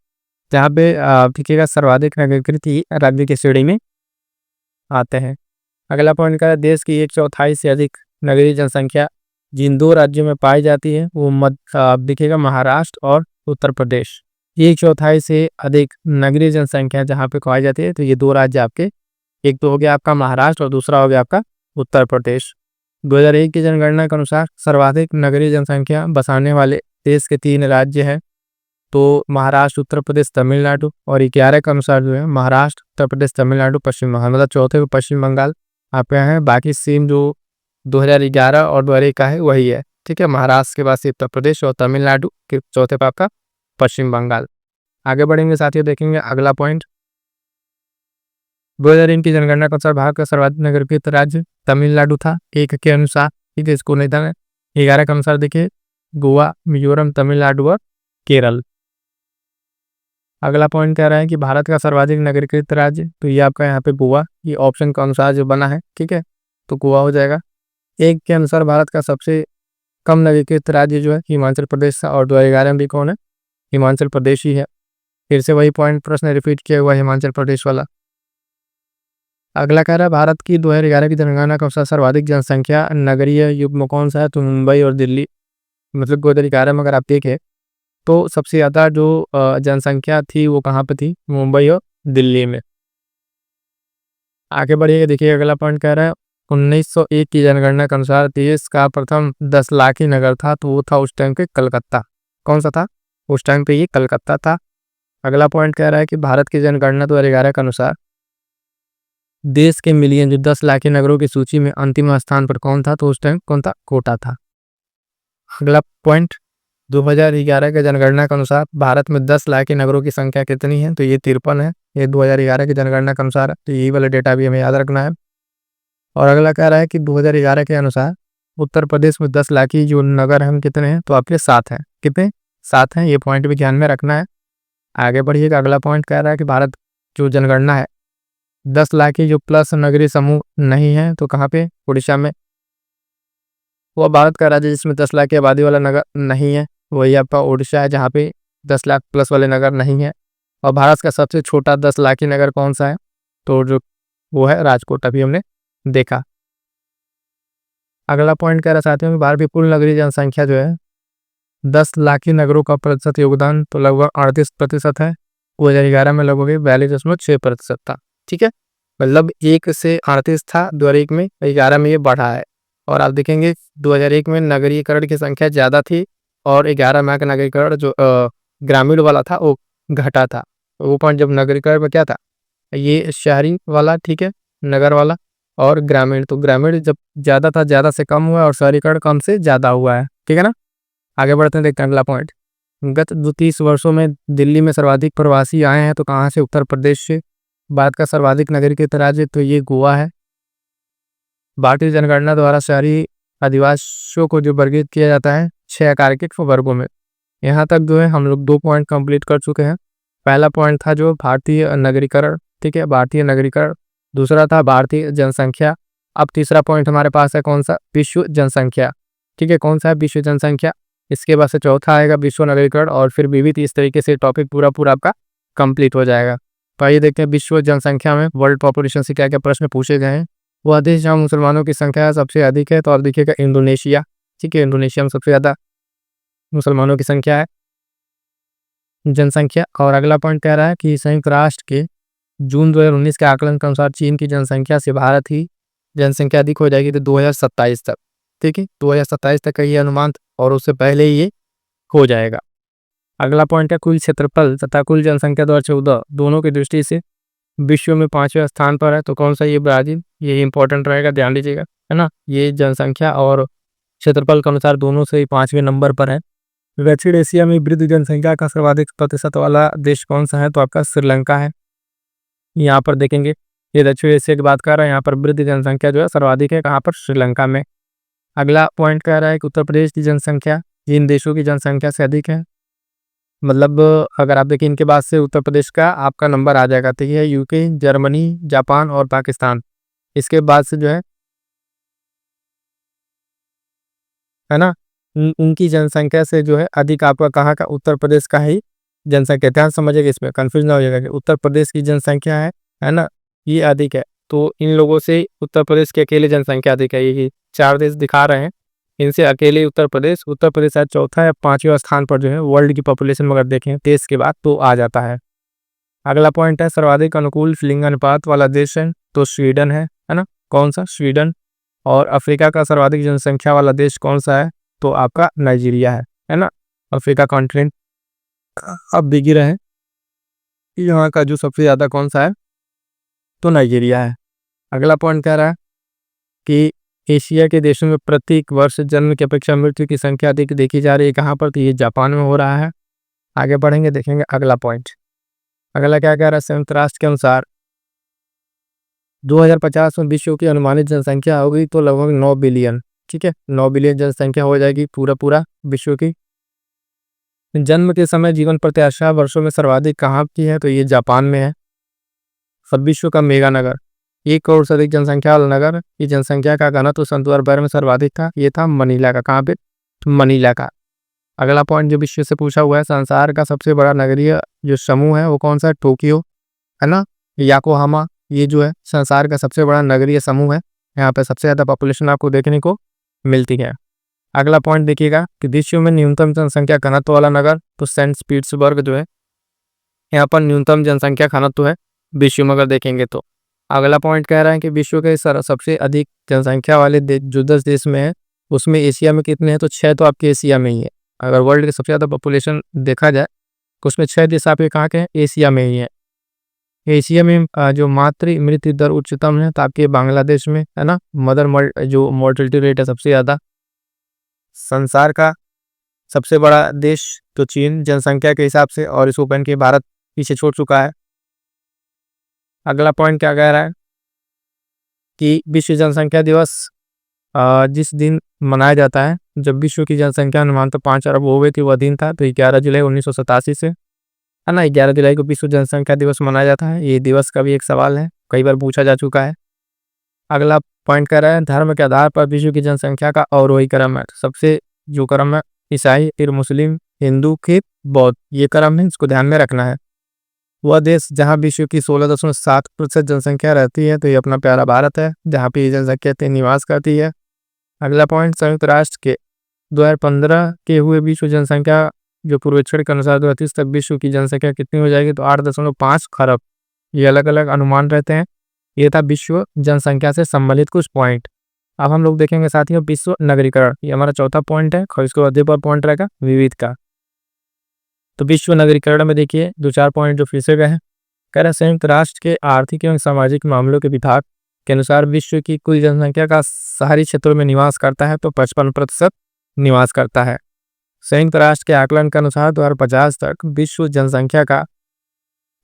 जहाँ पे देखिएगा सर्वाधिक नगरीकृत राज्य की श्रेणी में आते हैं। अगला पॉइंट कह रहा है देश की 1/4 से अधिक नगरीय जनसंख्या जिन 2 राज्यों में पाई जाती है वो आप देखिएगा महाराष्ट्र और उत्तर प्रदेश। 1/4 से अधिक नगरीय जनसंख्या जहाँ पे पाई जाती है, तो ये 2 राज्य आपके, एक तो हो गया आपका महाराष्ट्र और दूसरा हो गया आपका उत्तर प्रदेश। 2001 की जनगणना के अनुसार सर्वाधिक नगरीय जनसंख्या बसाने वाले देश के 3 राज्य हैं, तो महाराष्ट्र, उत्तर प्रदेश, तमिलनाडु। और 11 के अनुसार जो है महाराष्ट्र, उत्तर प्रदेश, तमिलनाडु, पश्चिम बंगाल, मतलब चौथे पे पश्चिम बंगाल आप यहाँ है। बाकी सेम जो 2011 और 2001 का है वही है। ठीक है, महाराष्ट्र के बाद से उत्तर प्रदेश और तमिलनाडु के चौथे पे आपका पश्चिम बंगाल। आगे बढ़ेंगे साथियों, देखेंगे अगला पॉइंट 2003 की जनगणना के अनुसार भारत का सर्वाधिक नगरीकृत राज्य तमिलनाडु था 1 के अनुसार। ठीक है, इसको नहीं था। 11 के अनुसार देखिए गोवा, मिजोरम, तमिलनाडु और केरल। अगला पॉइंट कह रहा है कि भारत का सर्वाधिक नगरीकृत राज्य, तो ये आपका यहाँ पे गोवा, ये ऑप्शन के अनुसार जो बना है। ठीक है, तो गोवा हो जाएगा। 1 के अनुसार भारत का सबसे कम नगरीकृत राज्य जो है हिमाचल प्रदेश था, और 2011 में भी कौन है, हिमाचल प्रदेश ही है। फिर से वही पॉइंट प्रश्न रिपीट किया हुआ हिमाचल प्रदेश वाला। अगला कह रहा है भारत की 2011 की जनगणना के अनुसार सर्वाधिक जनसंख्या नगरीय युग्म कौन सा है, तो मुंबई और दिल्ली। मतलब 2011 में अगर आप देखें तो सबसे ज़्यादा जो जनसंख्या थी वो कहाँ पे थी, मुंबई और दिल्ली में। आगे बढ़िए, देखिए अगला पॉइंट कह रहा है 1901 की जनगणना के अनुसार देश का प्रथम 10 लाखी नगर था, तो वो था उस टाइम पे कलकत्ता। कौन सा था, उस टाइम पे ये कलकत्ता था। अगला पॉइंट कह रहा है कि भारत की जनगणना 2011 के अनुसार देश के मिलियन जो 10 लाखी नगरों की सूची में अंतिम स्थान पर कौन था, तो उस टाइम कौन था, कोटा था। अगला पॉइंट 2011 के जनगणना के अनुसार भारत में 10 लाखी नगरों की संख्या कितनी है, तो ये 53 है। ये 2011 की जनगणना के अनुसार, तो यही वाला डेटा भी हमें याद रखना है। और अगला कह रहा है कि 2011 के अनुसार उत्तर प्रदेश में 10 लाखी जो नगर हैं कितने हैं, तो आपके 7 हैं। कितने, 7 हैं, ये पॉइंट भी ध्यान में रखना है। आगे बढ़िएगा, अगला पॉइंट कह रहा है कि भारत जो जनगणना है 10 लाखी जो प्लस नगरीय समूह नहीं है, तो कहाँ पे, उड़ीसा में। वो भारत का राज्य जिसमें 10 लाख की आबादी वाला नगर नहीं है, वही आपका उड़ीसा है, जहाँ पे 10 लाख प्लस वाले नगर नहीं है। और भारत का सबसे छोटा 10 लाखी नगर कौन सा है, तो जो वो है राजकोट, अभी हमने देखा। अगला पॉइंट कह रहा साथियों में भारत की कुल नगरीय जनसंख्या जो है 10 लाखी नगरों का प्रतिशत योगदान तो लगभग 38% है। 2011 में लगभग 42.6% था। ठीक है, मतलब 1 से 38 था 2001 में, 11 में ये बढ़ा है। और आप देखेंगे 2001 में नगरीकरण की संख्या ज़्यादा थी और 11 में का नगरीकरण जो ग्रामीण वाला था वो घटा था। वो पॉइंट जब नगरीकरण में क्या था, ये शहरी वाला, ठीक है, नगर वाला, और ग्रामीण, तो ग्रामीण जब ज़्यादा था ज़्यादा से कम हुआ और शहरीकरण कम से ज़्यादा हुआ है। ठीक है ना। आगे बढ़ते हैं, देखते हैं अगला पॉइंट। गत 30 वर्षों में दिल्ली में सर्वाधिक प्रवासी आए हैं, तो कहाँ से? उत्तर प्रदेश से। भारत का सर्वाधिक नागरिक राज्य तो ये गोवा है। भारतीय जनगणना द्वारा शहरी आदिवासियों को जो वर्गीकृत किया जाता है 6 आर्किक वर्गों में। यहाँ तक जो है हम लोग 2 पॉइंट कंप्लीट कर चुके हैं। पहला पॉइंट था जो भारतीय नगरीकरण, ठीक है, भारतीय नगरीकरण। दूसरा था भारतीय जनसंख्या। अब तीसरा पॉइंट हमारे पास है कौन सा? विश्व जनसंख्या, ठीक है। कौन सा है? विश्व जनसंख्या। इसके बाद से चौथा आएगा विश्व नगरीकरण और फिर विविध। इस तरीके से टॉपिक पूरा आपका कंप्लीट हो जाएगा। तो आइए देखते हैं विश्व जनसंख्या में वर्ल्ड पॉपुलेशन से क्या क्या प्रश्न पूछे गए हैं। वह देश जहाँ मुसलमानों की संख्या सबसे अधिक है, तो आप देखिएगा इंडोनेशिया, ठीक है। इंडोनेशिया में सबसे ज़्यादा मुसलमानों की संख्या है, जनसंख्या। और अगला पॉइंट कह रहा है कि संयुक्त राष्ट्र के जून 2019 के आकलन के अनुसार चीन की जनसंख्या से भारत ही जनसंख्या अधिक हो जाएगी तो 2027 तक, ठीक है। 2027 तक का ये अनुमान और उससे पहले ही ये हो जाएगा। अगला पॉइंट है कुल क्षेत्रफल तथा कुल जनसंख्या 2014 दोनों की दृष्टि से विश्व में 5वें स्थान पर है, तो कौन सा? ये ब्राजील। ये इंपॉर्टेंट रहेगा, ध्यान दीजिएगा, है ना। ये जनसंख्या और क्षेत्रफल के अनुसार दोनों से 5वें नंबर पर है। दक्षिण एशिया में वृद्ध जनसंख्या का सर्वाधिक प्रतिशत वाला देश कौन सा है? तो आपका श्रीलंका है। यहाँ पर देखेंगे ये दक्षिण एशिया की बात कर रहा है, यहाँ पर वृद्ध जनसंख्या जो है सर्वाधिक है, कहाँ पर? श्रीलंका में। अगला पॉइंट कह रहा है कि उत्तर प्रदेश की जनसंख्या जिन देशों की जनसंख्या से अधिक है, मतलब अगर आप देखें इनके बाद से उत्तर प्रदेश का आपका नंबर आ जाएगा, तो ये है यूके, जर्मनी, जापान और पाकिस्तान। इसके बाद से जो है ना, उनकी जनसंख्या से जो है अधिक आपका कहाँ का? उत्तर प्रदेश का ही जनसंख्या। ध्यान समझिएगा, इसमें कंफ्यूज ना हो जाएगा कि उत्तर प्रदेश की जनसंख्या है ना, ये अधिक है, तो इन लोगों से उत्तर प्रदेश की अकेले जनसंख्या अधिक है। ये 4 देश दिखा रहे हैं, इनसे अकेले उत्तर प्रदेश शायद चौथा या 5वें स्थान पर जो है वर्ल्ड की पॉपुलेशन में अगर देखें देश के बाद तो आ जाता है। अगला पॉइंट है सर्वाधिक अनुकूल लिंगानुपात वाला देश है, तो स्वीडन है ना। कौन सा? स्वीडन। और अफ्रीका का सर्वाधिक जनसंख्या वाला देश कौन सा है? तो आपका नाइजीरिया है ना। अफ्रीका कॉन्टिनेंट अब दिख रहे हैं, यहाँ का जो सबसे ज़्यादा कौन सा है? तो नाइजीरिया है। अगला पॉइंट कह रहा है कि एशिया के देशों में प्रत्येक वर्ष जन्म की अपेक्षा मृत्यु की संख्या अधिक देखी जा रही है, कहाँ पर? तो ये जापान में हो रहा है। आगे बढ़ेंगे, देखेंगे अगला पॉइंट। अगला क्या कह रहा है? संयुक्त राष्ट्र के अनुसार 2050 में विश्व की अनुमानित जनसंख्या होगी तो लगभग 9 बिलियन, ठीक है। 9 बिलियन जनसंख्या हो जाएगी पूरा विश्व की। जन्म के समय जीवन प्रत्याशा वर्षों में सर्वाधिक कहाँ की है? तो ये जापान में है। सब विश्व का मेगा नगर, 1 करोड़ से अधिक जनसंख्या वाला नगर, ये जनसंख्या का घनत्व तो सन 2012 में सर्वाधिक था, ये था मनीला का। कहाँ पे? मनीला का। अगला पॉइंट जो विश्व से पूछा हुआ है, संसार का सबसे बड़ा नगरीय जो समूह है वो कौन सा है? टोक्यो, है ना। याकोहामा, ये जो है संसार का सबसे बड़ा नगरीय समूह है, यहाँ पे सबसे ज़्यादा पॉपुलेशन आपको देखने को मिलती है। अगला पॉइंट देखिएगा कि विश्व में न्यूनतम जनसंख्या घनत्व वाला नगर, तो सेंट पीटर्सबर्ग जो है यहाँ पर न्यूनतम जनसंख्या घनत्व है विश्व में अगर देखेंगे तो। अगला पॉइंट कह रहा है कि विश्व के सबसे अधिक जनसंख्या वाले जो 10 देश में है उसमें एशिया में कितने हैं? तो 6 तो आपके एशिया में ही है। अगर वर्ल्ड के सबसे ज़्यादा पॉपुलेशन देखा जाए तो उसमें 6 देश आपके कहाँ के हैं? एशिया में ही है। एशिया में जो मातृ मृत्यु दर उच्चतम है तो आपके बांग्लादेश में, है ना। जो मोर्टेलिटी रेट है सबसे ज़्यादा। संसार का सबसे बड़ा देश तो चीन जनसंख्या के हिसाब से, और इस ओपन के भारत पीछे छोड़ चुका है। अगला पॉइंट क्या कह रहा है कि विश्व जनसंख्या दिवस जिस दिन मनाया जाता है जब विश्व की जनसंख्या अनुमानतः 5 अरब हो गई थी, वह दिन था तो 11 जुलाई 1987 से, है ना। 11 जुलाई को विश्व जनसंख्या दिवस मनाया जाता है। ये दिवस का भी एक सवाल है, कई बार पूछा जा चुका है। अगला पॉइंट कह रहा है धर्म के आधार पर विश्व की जनसंख्या का अवरोही क्रम है। सबसे जो क्रम है ईसाई, फिर मुस्लिम, हिंदू, फिर बौद्ध, ये क्रम है, इसको ध्यान में रखना है। वह देश जहां विश्व की 16.7% जनसंख्या रहती है तो ये अपना प्यारा भारत है, जहाँ पे ये जनसंख्या इतनी निवास करती है। अगला पॉइंट संयुक्त राष्ट्र के 2015 के हुए विश्व जनसंख्या जो पूर्वेक्षण के अनुसार 2030 तक विश्व की जनसंख्या कितनी हो जाएगी? तो 8.5 खरब। ये अलग अलग अनुमान रहते हैं। ये था विश्व जनसंख्या से संबंधित कुछ पॉइंट। अब हम लोग देखेंगे साथियों विश्व नगरीकरण, ये हमारा चौथा पॉइंट है। और इसके बाद पर पॉइंट रहेगा विविध का। तो विश्व नगरीकरण में देखिए 2-4 पॉइंट जो फिर से गए हैं। कह रहे संयुक्त राष्ट्र के आर्थिक एवं सामाजिक मामलों के विभाग के अनुसार विश्व की कुल जनसंख्या का शहरी क्षेत्रों में निवास करता है तो 55% निवास करता है। संयुक्त राष्ट्र के आकलन के अनुसार 2050 तक विश्व जनसंख्या का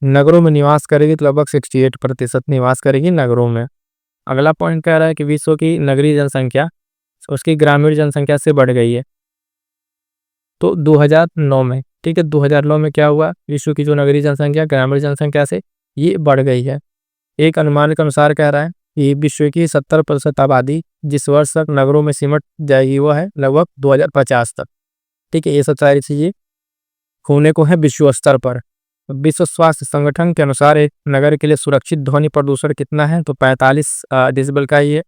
नगरों में निवास करेगी तो लगभग 68% निवास करेगी नगरों में। अगला पॉइंट कह रहा है कि विश्व की नगरीय जनसंख्या उसकी ग्रामीण जनसंख्या से बढ़ गई है तो 2009 में। ठीक है, 2009 में क्या हुआ, विश्व की जो नगरीय जनसंख्या ग्रामीण जनसंख्या से ये बढ़ गई है। एक अनुमान के अनुसार कह रहा है कि विश्व की 70% आबादी जिस वर्ष तक नगरों में सिमट जाएगी वो है लगभग 2050 तक। ठीक है, ये सब सारी चीजें होने को है विश्व स्तर पर। विश्व स्वास्थ्य संगठन के अनुसार एक नगर के लिए सुरक्षित ध्वनि प्रदूषण कितना है तो 45 डेसिबल का ही है।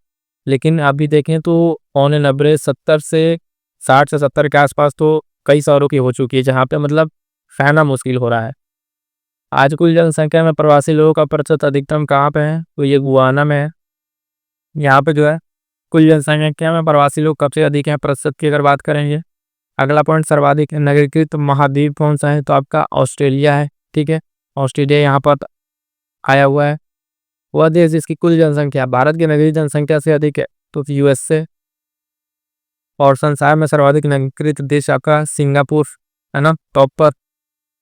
लेकिन अभी देखें तो ऑन एन एवरेज 70 से 70 के आसपास तो कई शहरों की हो चुकी है, जहाँ पे मतलब सहना मुश्किल हो रहा है। आज कुल जनसंख्या में प्रवासी लोगों का प्रतिशत अधिकतम कहाँ पे है तो ये गुयाना में है। यहाँ पे जो है कुल जनसंख्या में प्रवासी लोग कब से अधिक हैं प्रतिशत की अगर बात करेंगे। अगला पॉइंट, सर्वाधिक नगरीकृत महाद्वीप कौन सा है तो आपका ऑस्ट्रेलिया है। ठीक है, ऑस्ट्रेलिया यहाँ पर आया हुआ है। वह देश जिसकी कुल जनसंख्या भारत की नगरीय जनसंख्या से अधिक है तो यूएसए। और संसार में सर्वाधिक नगरीकृत देश आपका सिंगापुर है ना, टॉप पर।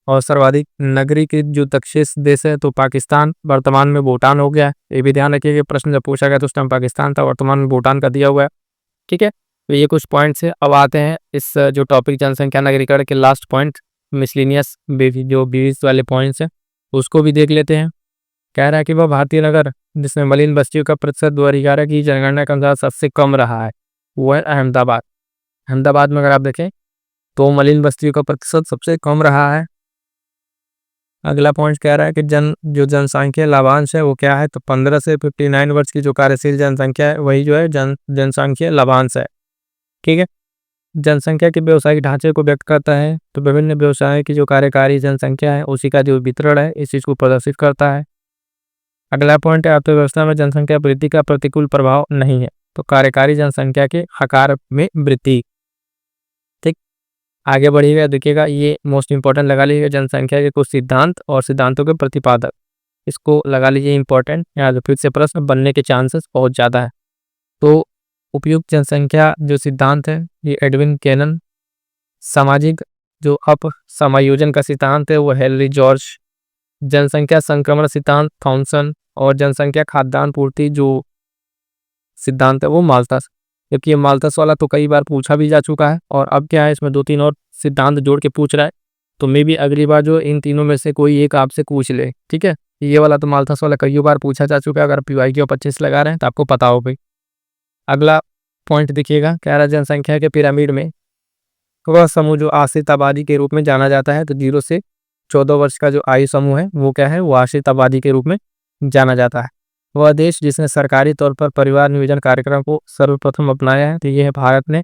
और सर्वाधिक नगरीकृत जो दक्षिण देश है तो पाकिस्तान, वर्तमान में भूटान हो गया है। ये भी ध्यान रखिए कि प्रश्न जब पूछा गया तो उस टाइम पाकिस्तान था, वर्तमान में भूटान का दिया हुआ है। ठीक है, तो ये कुछ पॉइंट्स है। अब आते हैं इस जो टॉपिक जनसंख्या नगरीकरण के लास्ट पॉइंट मिसलिनियस जो बीस वाले पॉइंट्स हैं उसको भी देख लेते हैं। कह रहा है कि वह भारतीय नगर जिसमें मलिन बस्तियों का प्रतिशत 2011 की जनगणना के अनुसार सबसे कम रहा है वो है अहमदाबाद। अहमदाबाद में अगर आप देखें तो मलिन बस्तियों का प्रतिशत सबसे कम रहा है। अगला पॉइंट कह रहा है कि जो जनसंख्या लाभांश है वो क्या है तो 15 से 59 वर्ष की जो कार्यशील जनसंख्या है वही जो है जनसंख्या लाभांश है। ठीक है, जनसंख्या के व्यवसायिक ढांचे को व्यक्त करता है तो विभिन्न व्यवसायों की जो कार्यकारी जनसंख्या है उसी का जो वितरण है इस चीज को प्रदर्शित करता है। अगला पॉइंट है अर्थव्यवस्था में जनसंख्या वृद्धि का प्रतिकूल प्रभाव नहीं है तो कार्यकारी जनसंख्या के आकार में वृद्धि। ठीक, आगे बढ़िएगा, देखिएगा ये मोस्ट इंपॉर्टेंट लगा लीजिएगा जनसंख्या के कुछ सिद्धांत और सिद्धांतों के प्रतिपादक, इसको लगा लीजिए इंपॉर्टेंट, यहाँ फिर से प्रश्न बनने के चांसेस बहुत ज़्यादा है। तो उपयुक्त जनसंख्या जो सिद्धांत है ये एडविन कैनन, सामाजिक जो अप समायोजन का सिद्धांत है वो हेनरी जॉर्ज, जनसंख्या संक्रमण सिद्धांत थॉमसन, और जनसंख्या खाद्यान्न पूर्ति जो सिद्धांत है वो माल्थस। क्योंकि ये माल्थस वाला तो कई बार पूछा भी जा चुका है और अब क्या है इसमें 2-3 और सिद्धांत जोड़ के पूछ रहा है, तो मे भी अगली बार जो इन तीनों में से कोई एक आपसे पूछ ले। ठीक है, ये वाला तो माल्थस वाला कई बार पूछा जा चुका है, अगर PYQ 25 लगा रहे हैं तो आपको पता हो भाई। अगला पॉइंट देखिएगा, कह रहा है जनसंख्या के पिरामिड में वह समूह जो आश्रित आबादी के रूप में जाना जाता है तो 0 से 14 वर्ष का जो आयु समूह है वो क्या है वो आश्रित आबादी के रूप में जाना जाता है। वह देश जिसने सरकारी तौर पर परिवार नियोजन कार्यक्रम को सर्वप्रथम अपनाया है तो ये है भारत ने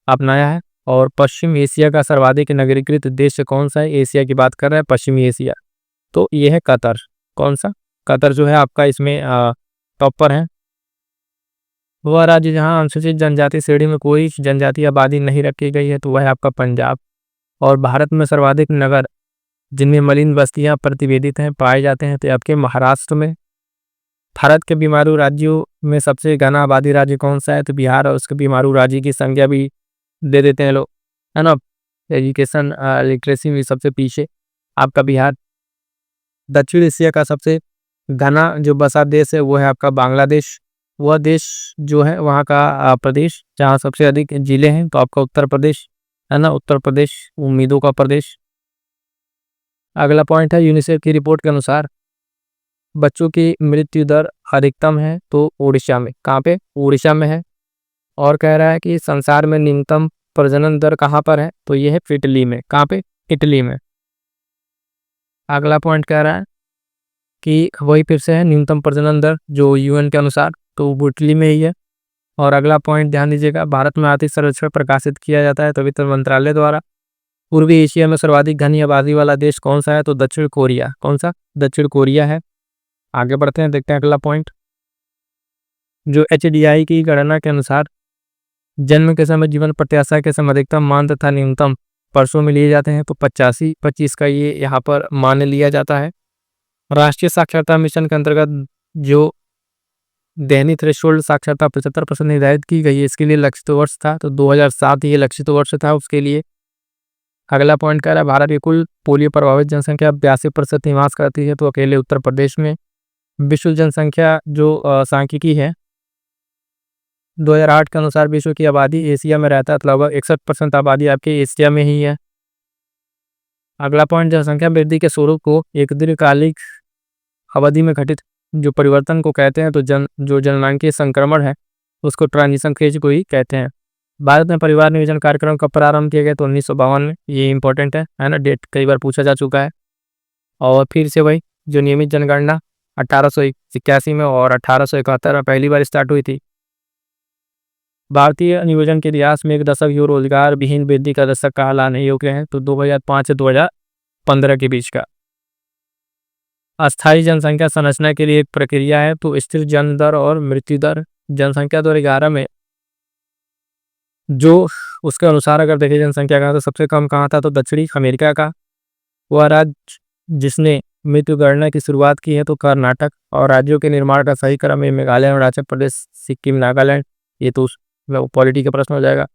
अपनाया है। और पश्चिम एशिया का सर्वाधिक नगरीकृत देश कौन सा है, एशिया की बात कर रहे हैं पश्चिमी एशिया, तो ये है कतर। कौन सा, कतर जो है आपका इसमें टॉप पर है। वह राज्य जहाँ अनुसूचित जनजाति श्रेणी में कोई जनजातीय आबादी नहीं रखी गई है तो वह है आपका पंजाब। और भारत में सर्वाधिक नगर जिनमें मलिन बस्तियां प्रतिवेदित हैं पाए जाते हैं तो आपके महाराष्ट्र में। भारत के बीमारू राज्यों में सबसे घना आबादी राज्य कौन सा है तो बिहार, और उसके बीमारू राज्य की संख्या भी दे देते हैं लोग, है ना। एजुकेशन लिटरेसी में सबसे पीछे आपका बिहार। दक्षिण एशिया का सबसे घना जो बसा देश है वो है आपका बांग्लादेश। वह देश जो है वहाँ का प्रदेश जहाँ सबसे अधिक जिले हैं तो आपका उत्तर प्रदेश है ना, उत्तर प्रदेश उम्मीदों का प्रदेश। अगला पॉइंट है यूनिसेफ की रिपोर्ट के अनुसार बच्चों की मृत्यु दर अधिकतम है तो उड़ीसा में। कहाँ पे, उड़ीसा में है। और कह रहा है कि संसार में न्यूनतम प्रजनन दर कहाँ पर है तो ये है इटली में। कहाँ पे, इटली में। अगला पॉइंट कह रहा है कि वही फिर से है न्यूनतम प्रजनन दर जो UN के अनुसार तो वो इटली में ही है। और अगला पॉइंट ध्यान दीजिएगा, भारत में आर्थिक सर्वेक्षण प्रकाशित किया जाता है तो वित्त मंत्रालय द्वारा। पूर्वी एशिया में सर्वाधिक घनी आबादी वाला देश कौन सा है तो दक्षिण कोरिया। कौन सा, दक्षिण कोरिया है। आगे बढ़ते हैं, देखते हैं अगला पॉइंट। जो HDI की गणना के अनुसार जन्म के समय जीवन प्रत्याशा के समय अधिकतम मान तथा न्यूनतम वर्षों में लिए जाते हैं तो 85-25 का ये यहाँ पर मान लिया जाता है। राष्ट्रीय साक्षरता मिशन के अंतर्गत जो दैनिक थ्रेशोल्ड साक्षरता 75% निर्धारित की गई है, इसके लिए लक्षित वर्ष था तो 2007 ये लक्षित वर्ष था उसके लिए। अगला पॉइंट कह रहा है भारत की कुल पोलियो प्रभावित जनसंख्या 82% निवास करती है, तो अकेले उत्तर प्रदेश में। विश्व जनसंख्या जो सांख्यिकी है 2008 के अनुसार विश्व की आबादी एशिया में रहता है, तो लगभग 61% आबादी आपकी एशिया में ही है। अगला पॉइंट, जनसंख्या वृद्धि के स्वरूप को एक दीर्घकालिक अवधि में घटित जो परिवर्तन को कहते हैं, तो जो जननांगीय संक्रमण है उसको ट्रांजिशन फेज को ही कहते हैं। भारत में परिवार नियोजन कार्यक्रम कब प्रारंभ किया गया, तो 1952 में। ये इंपॉर्टेंट है ना, डेट कई बार पूछा जा चुका है। और फिर से वही जो नियमित जनगणना 1881 में और 1871 में पहली बार स्टार्ट हुई थी। भारतीय नियोजन के इतिहास में एक दशक जो रोजगार विहीन वृद्धि का दशक कहलाने योग्य है, तो 2005 से 2015 के बीच का। अस्थायी जनसंख्या संरचना के लिए एक प्रक्रिया है, तो स्थिर जन्म दर और मृत्यु दर। जनसंख्या 2011 में जो उसके अनुसार अगर देखिए जनसंख्या का, तो सबसे कम कहाँ था, तो दक्षिणी अमेरिका का। वह राज्य जिसने मृत्यु गणना की शुरुआत की है, तो कर्नाटक। और राज्यों के निर्माण का सही क्रम में मेघालय, अरुणाचल प्रदेश, सिक्किम, नागालैंड। ये तो पॉलिटी का प्रश्न हो जाएगा।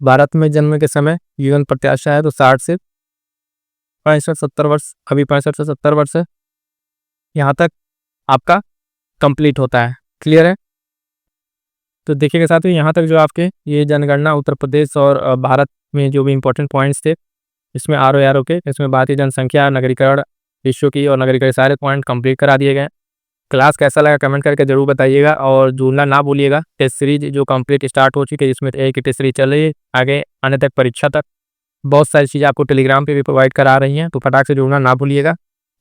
भारत में जन्म के समय जीवन प्रत्याशा है, तो 60 से 65-70 वर्ष, अभी 65 से 70 वर्ष है, यहाँ तक आपका कंप्लीट होता है। क्लियर है? तो देखिएगा साथियों, यहाँ तक जो आपके ये जनगणना उत्तर प्रदेश और भारत में जो भी इंपॉर्टेंट पॉइंट्स थे, इसमें आर के, इसमें भारतीय जनसंख्या, नगरीकरण, विश्व की और नगरीकरण सारे पॉइंट कंप्लीट करा दिए गए। क्लास कैसा लगा कमेंट करके जरूर बताइएगा, और जुड़ना ना भूलिएगा। टेस्ट सीरीज जो कंप्लीट स्टार्ट हो चुकी है, जिसमें एक टेस्ट सीरीज चल रही है, आगे आने तक परीक्षा तक बहुत सारी चीज़ें आपको टेलीग्राम पे भी प्रोवाइड करा रही हैं, तो फटाक से जुड़ना ना भूलिएगा।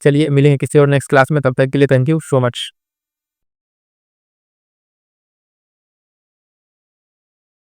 चलिए मिलेंगे किसी और नेक्स्ट क्लास में, तब तक के लिए थैंक यू सो मच।